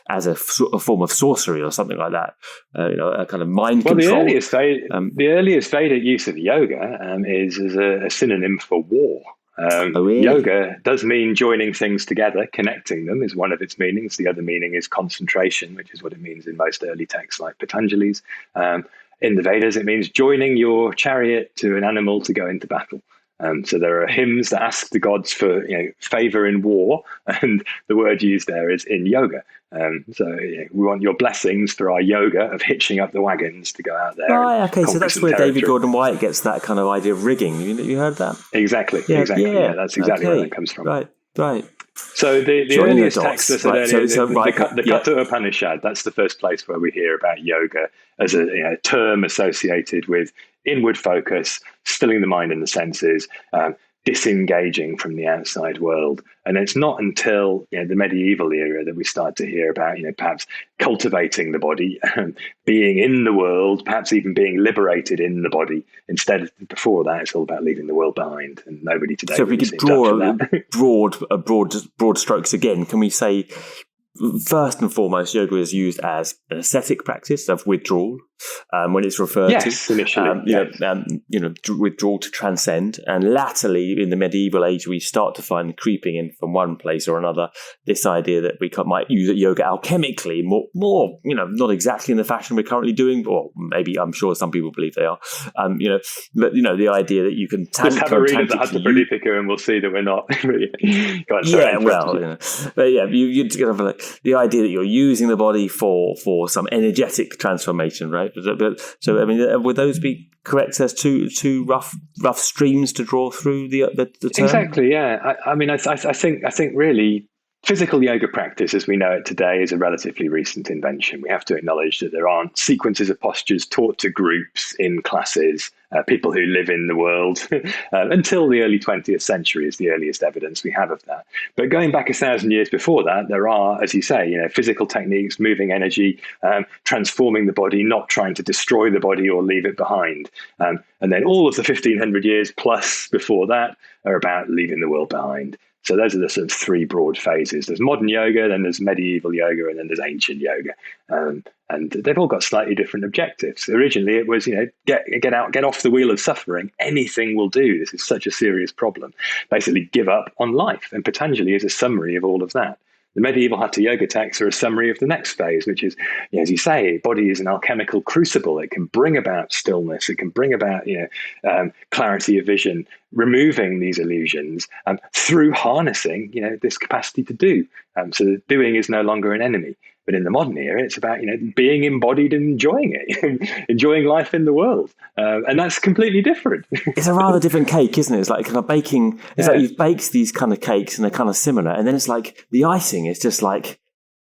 as a form of sorcery or something like that. A kind of mind control. The earliest Vedic use of yoga is as a synonym for war. Really? Yoga does mean joining things together, connecting them is one of its meanings. The other meaning is concentration, which is what it means in most early texts like Patanjali's. In the Vedas, it means joining your chariot to an animal to go into battle. So there are hymns that ask the gods for favor in war, and the word used there is in yoga. We want your blessings through our yoga of hitching up the wagons to go out there. Right, okay, so that's where David Gordon White gets that kind of idea of rigging. You heard that? Exactly. Yeah, that's exactly where that comes from. Right. So the Joining earliest the text dots, that right? the Katha Upanishad, that's the first place where we hear about yoga as a term associated with inward focus, stilling the mind and the senses, disengaging from the outside world. And it's not until the medieval era that we start to hear about perhaps cultivating the body, being in the world, perhaps even being liberated in the body. Instead, before that, it's all about leaving the world behind, and nobody today. So if we could draw broad strokes again, can we say first and foremost, yoga is used as an ascetic practice of withdrawal when it's referred to. Initially, withdrawal to transcend. And latterly, in the medieval age, we start to find creeping in from one place or another this idea that we might use yoga alchemically, more, not exactly in the fashion we're currently doing, or maybe I'm sure some people believe they are. But the idea that you can just have a read of the Hatha Pradipika and we'll see that we're not. Go on, you kind of like the idea that you're using the body for some energetic transformation, right? But so, I mean, would those be correct as two rough streams to draw through the term? Exactly, yeah. I think really physical yoga practice as we know it today is a relatively recent invention. We have to acknowledge that there aren't sequences of postures taught to groups in classes, people who live in the world, until the early 20th century is the earliest evidence we have of that. But going back 1,000 years before that, there are, as you say, physical techniques, moving energy, transforming the body, not trying to destroy the body or leave it behind. And then all of the 1,500 years plus before that are about leaving the world behind. So those are the sort of three broad phases. There's modern yoga, then there's medieval yoga, and then there's ancient yoga. And they've all got slightly different objectives. Originally, it was, get off the wheel of suffering. Anything will do. This is such a serious problem. Basically, give up on life. And Patanjali is a summary of all of that. The medieval Hatha Yoga texts are a summary of the next phase, which is, as you say, body is an alchemical crucible. It can bring about stillness. It can bring about, clarity of vision, removing these illusions through harnessing, this capacity to do. So the doing is no longer an enemy. But in the modern era, it's about, being embodied and enjoying it, enjoying life in the world. And that's completely different. It's a rather different cake, isn't it? It's like kind of baking. It's like you've baked these kind of cakes and they're kind of similar. And then it's like the icing is just like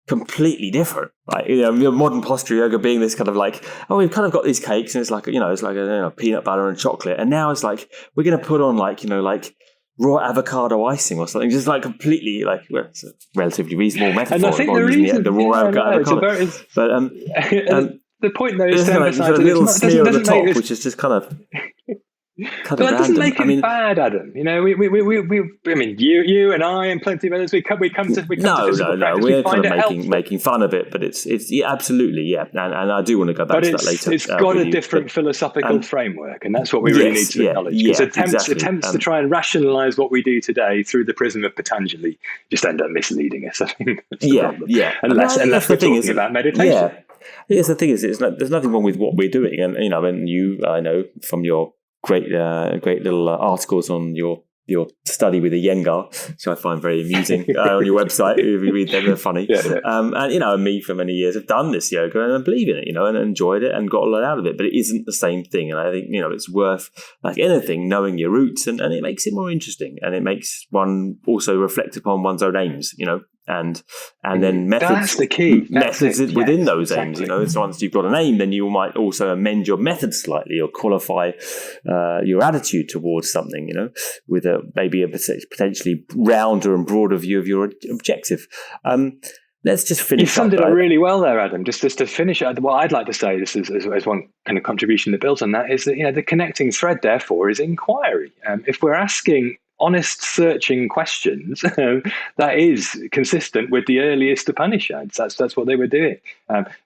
completely different. Like, modern posture yoga being this kind of like, we've kind of got these cakes and it's like, it's like peanut butter and chocolate. And now it's like, we're going to put on like raw avocado icing or something, just like completely it's a relatively reasonable metaphor. And I think the reason the raw avocado. The point though is to emphasize a little smear on the top, which is just kind of. But that doesn't make it bad, Adam. We, you and I and plenty of others, we come to physical practice. We're kind of making fun of it, but it's absolutely, yeah. And I do want to go back to that later. It's got a different philosophical framework, and that's what we really need to acknowledge. Because attempts to try and rationalize what we do today through the prism of Patanjali just end up misleading us. I think that's the problem. Unless we're talking about meditation. Yeah. Yes, the thing is, there's nothing wrong with what we're doing, and I know from your great little articles on your study with the Iyengar, which I find very amusing on your website. We read them; they're funny. And me for many years have done this yoga and I believe in it, and enjoyed it and got a lot out of it. But it isn't the same thing, and I think it's worth, like anything, knowing your roots, and it makes it more interesting, and it makes one also reflect upon one's own aims, and then methods. That's the key. Methods within those aims. So once you've got an aim, then you might also amend your method slightly or qualify your attitude towards something. With maybe a potentially rounder and broader view of your objective. Let's just finish. You summed it up really well there, Adam. Just to finish, what I'd like to say, this is as one kind of contribution that builds on that, is that the connecting thread, therefore, is inquiry. If we're asking honest, searching questions, that is consistent with the earliest Upanishads. That's what they were doing.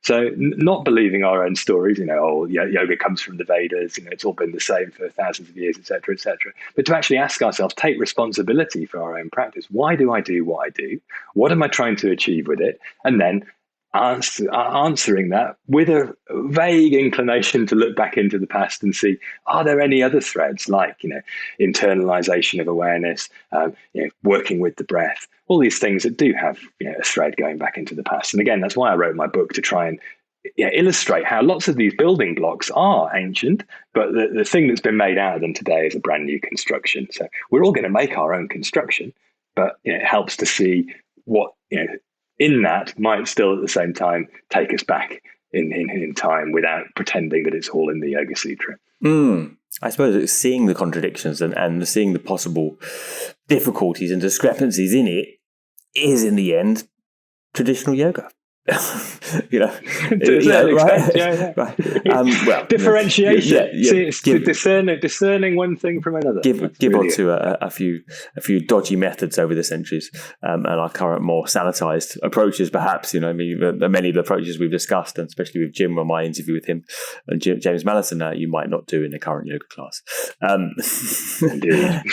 So not believing our own stories, yoga comes from the Vedas, it's all been the same for thousands of years, etc., etc. But to actually ask ourselves, take responsibility for our own practice. Why do I do what I do? What am I trying to achieve with it? And then answering that with a vague inclination to look back into the past and see, are there any other threads like, internalization of awareness, working with the breath, all these things that do have a thread going back into the past. And again, that's why I wrote my book, to try and illustrate how lots of these building blocks are ancient, but the thing that's been made out of them today is a brand new construction. So we're all going to make our own construction. but it helps to see what in that might still at the same time take us back in time without pretending that it's all in the Yoga Sutra. I suppose it's seeing the contradictions and seeing the possible difficulties and discrepancies in it is, in the end, traditional yoga. Differentiation. It's discerning one thing from another. Give on to a few dodgy methods over the centuries, and our current more sanitized approaches. Perhaps many of the approaches we've discussed, and especially with Jim on my interview with him and James Mallison, you might not do in the current yoga class. Indeed.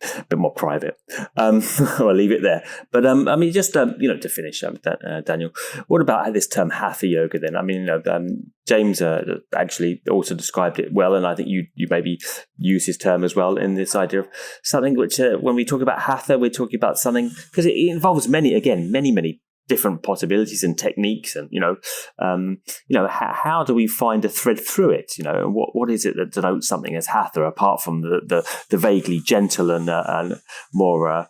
A bit more private. I'll leave it there. But just to finish, Daniel, what about this term Hatha Yoga then? James actually also described it well, and I think you maybe use his term as well in this idea of something which, when we talk about Hatha, we're talking about something because it involves many different possibilities and techniques, and how do we find a thread through it? And what is it that denotes something as Hatha, apart from the vaguely gentle and more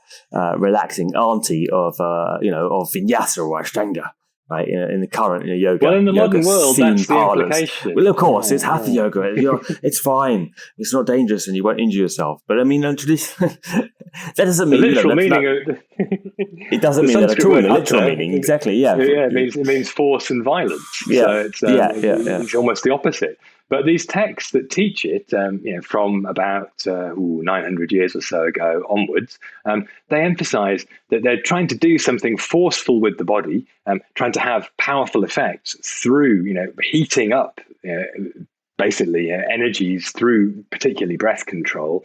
relaxing auntie of Vinyasa or Ashtanga, right? In the current yoga. Well, in the modern world, that's the implication. Well, of course, it's Hatha Yoga. It's fine. It's not dangerous, and you won't injure yourself. But that doesn't mean the literal meaning. It doesn't mean that at all. The literal meaning, exactly. Yeah. It means force and violence. Yeah. So it's almost the opposite. But these texts that teach it, from about 900 years or so ago onwards, they emphasize that they're trying to do something forceful with the body, trying to have powerful effects through, heating up basically energies through particularly breath control,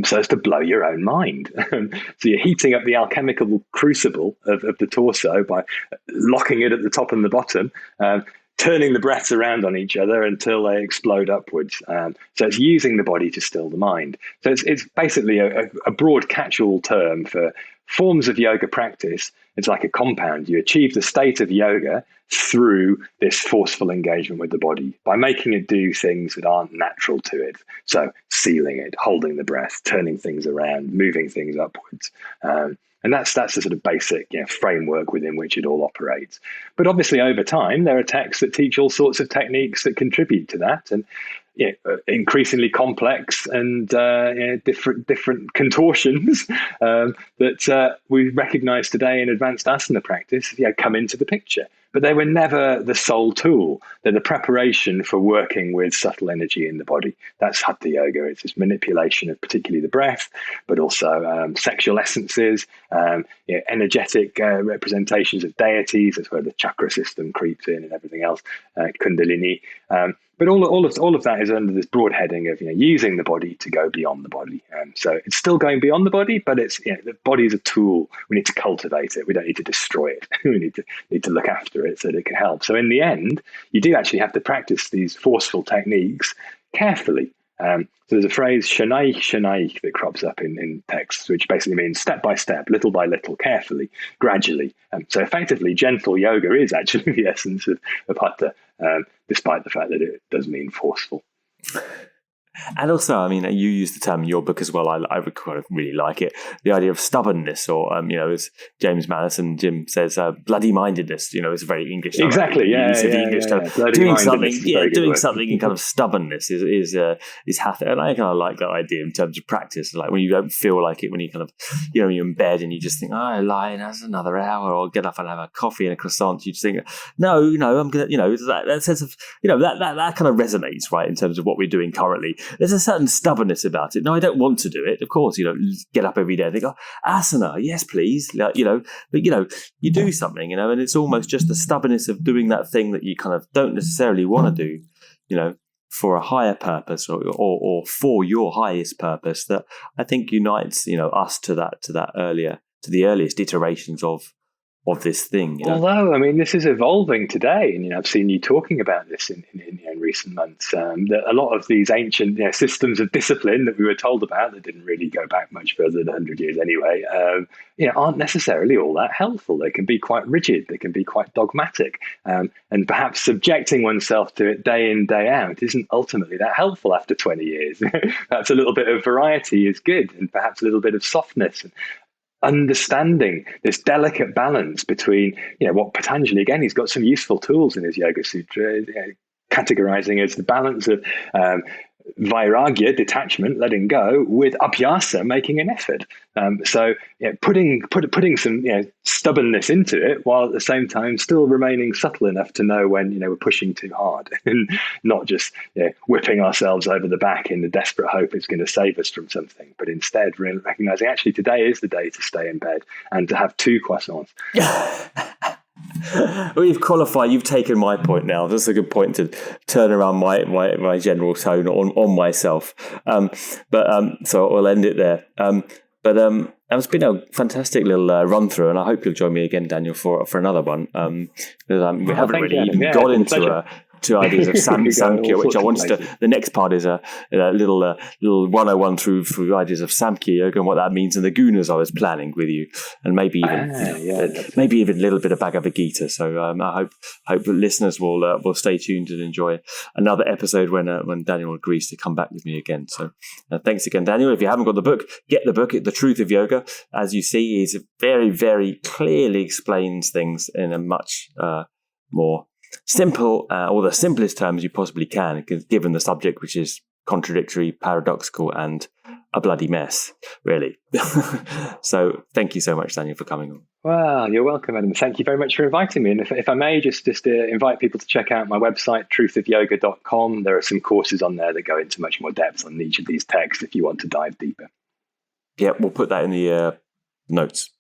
so as to blow your own mind. So you're heating up the alchemical crucible of the torso by locking it at the top and the bottom, turning the breaths around on each other until they explode upwards. So it's using the body to still the mind. So it's basically a broad catch-all term for forms of yoga practice. It's like a compound. You achieve the state of yoga through this forceful engagement with the body by making it do things that aren't natural to it. So sealing it, holding the breath, turning things around, moving things upwards. And that's the sort of basic framework within which it all operates. But obviously, over time, there are texts that teach all sorts of techniques that contribute to that, and increasingly complex and different contortions that we recognise today in advanced asana practice come into the picture. But they were never the sole tool. They're the preparation for working with subtle energy in the body. That's Hatha Yoga. It's this manipulation of particularly the breath, but also sexual essences, energetic representations of deities. That's where the chakra system creeps in and everything else, Kundalini. But all of that is under this broad heading of using the body to go beyond the body. So it's still going beyond the body, but it's the body is a tool. We need to cultivate it. We don't need to destroy it. We need to look after it so that it can help. So in the end, you do actually have to practice these forceful techniques carefully. So there's a phrase shanaich that crops up in texts, which basically means step by step, little by little, carefully, gradually. So effectively, gentle yoga is actually the essence of hatha, despite the fact that it does mean forceful. And also, you use the term in your book as well. I kind of really like it. The idea of stubbornness, or as James Mallison, Jim says, bloody mindedness. It's a very English term. Exactly. English term. Doing something in kind of stubbornness is hatha, and I kind of like that idea in terms of practice. Like when you don't feel like it, when you kind of you're in bed and you just think, oh, lie, that's another hour, or get up and have a coffee and a croissant. You just think, no, I'm gonna, that sense of that kind of resonates, right, in terms of what we're doing currently. There's a certain stubbornness about it. No, I don't want to do it. Of course, get up every day and think, oh, asana, yes, please. But you do something, and it's almost just the stubbornness of doing that thing that you kind of don't necessarily want to do, for a higher purpose or for your highest purpose, that I think unites, us to the earliest iterations of this thing. Although, this is evolving today, and I've seen you talking about this in recent months. That a lot of these ancient systems of discipline that we were told about, that didn't really go back much further than 100 years anyway, aren't necessarily all that helpful. They can be quite rigid. They can be quite dogmatic, and perhaps subjecting oneself to it day in, day out isn't ultimately that helpful after 20 years. Perhaps a little bit of variety is good, and perhaps a little bit of softness understanding this delicate balance between, what Patanjali, again, he's got some useful tools in his Yoga Sutra, categorizing as the balance of vairagya, detachment, letting go, with abhyasa, making an effort. So putting some stubbornness into it, while at the same time still remaining subtle enough to know when we're pushing too hard, and not just whipping ourselves over the back in the desperate hope it's going to save us from something, but instead recognizing actually today is the day to stay in bed and to have 2 croissants. Well, you've qualified. You've taken my point now. That's a good point to turn around my general tone on myself. So I'll end it there. It's been a fantastic little run through, and I hope you'll join me again, Daniel, for another one. We haven't really even got into two ideas of Samkhya, which I wanted to. The next part is a little 101 through ideas of Samkhya Yoga and what that means, and the gunas I was planning with you, and maybe even a little bit of Bhagavad Gita. So I hope the listeners will stay tuned and enjoy another episode when Daniel agrees to come back with me again. So thanks again, Daniel. If you haven't got the book, get the book. The Truth of Yoga. As you see, is very, very clearly explains things in a much more simple, or the simplest terms you possibly can, given the subject, which is contradictory, paradoxical, and a bloody mess, really. So thank you so much, Daniel, for coming on. Well, you're welcome, Adam. Thank you very much for inviting me. And if I may, just invite people to check out my website, truthofyoga.com. There are some courses on there that go into much more depth on each of these texts if you want to dive deeper. Yeah, we'll put that in the notes.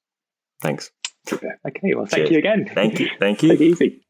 Thanks. Okay, well, thank you again. Thank you. Take it easy.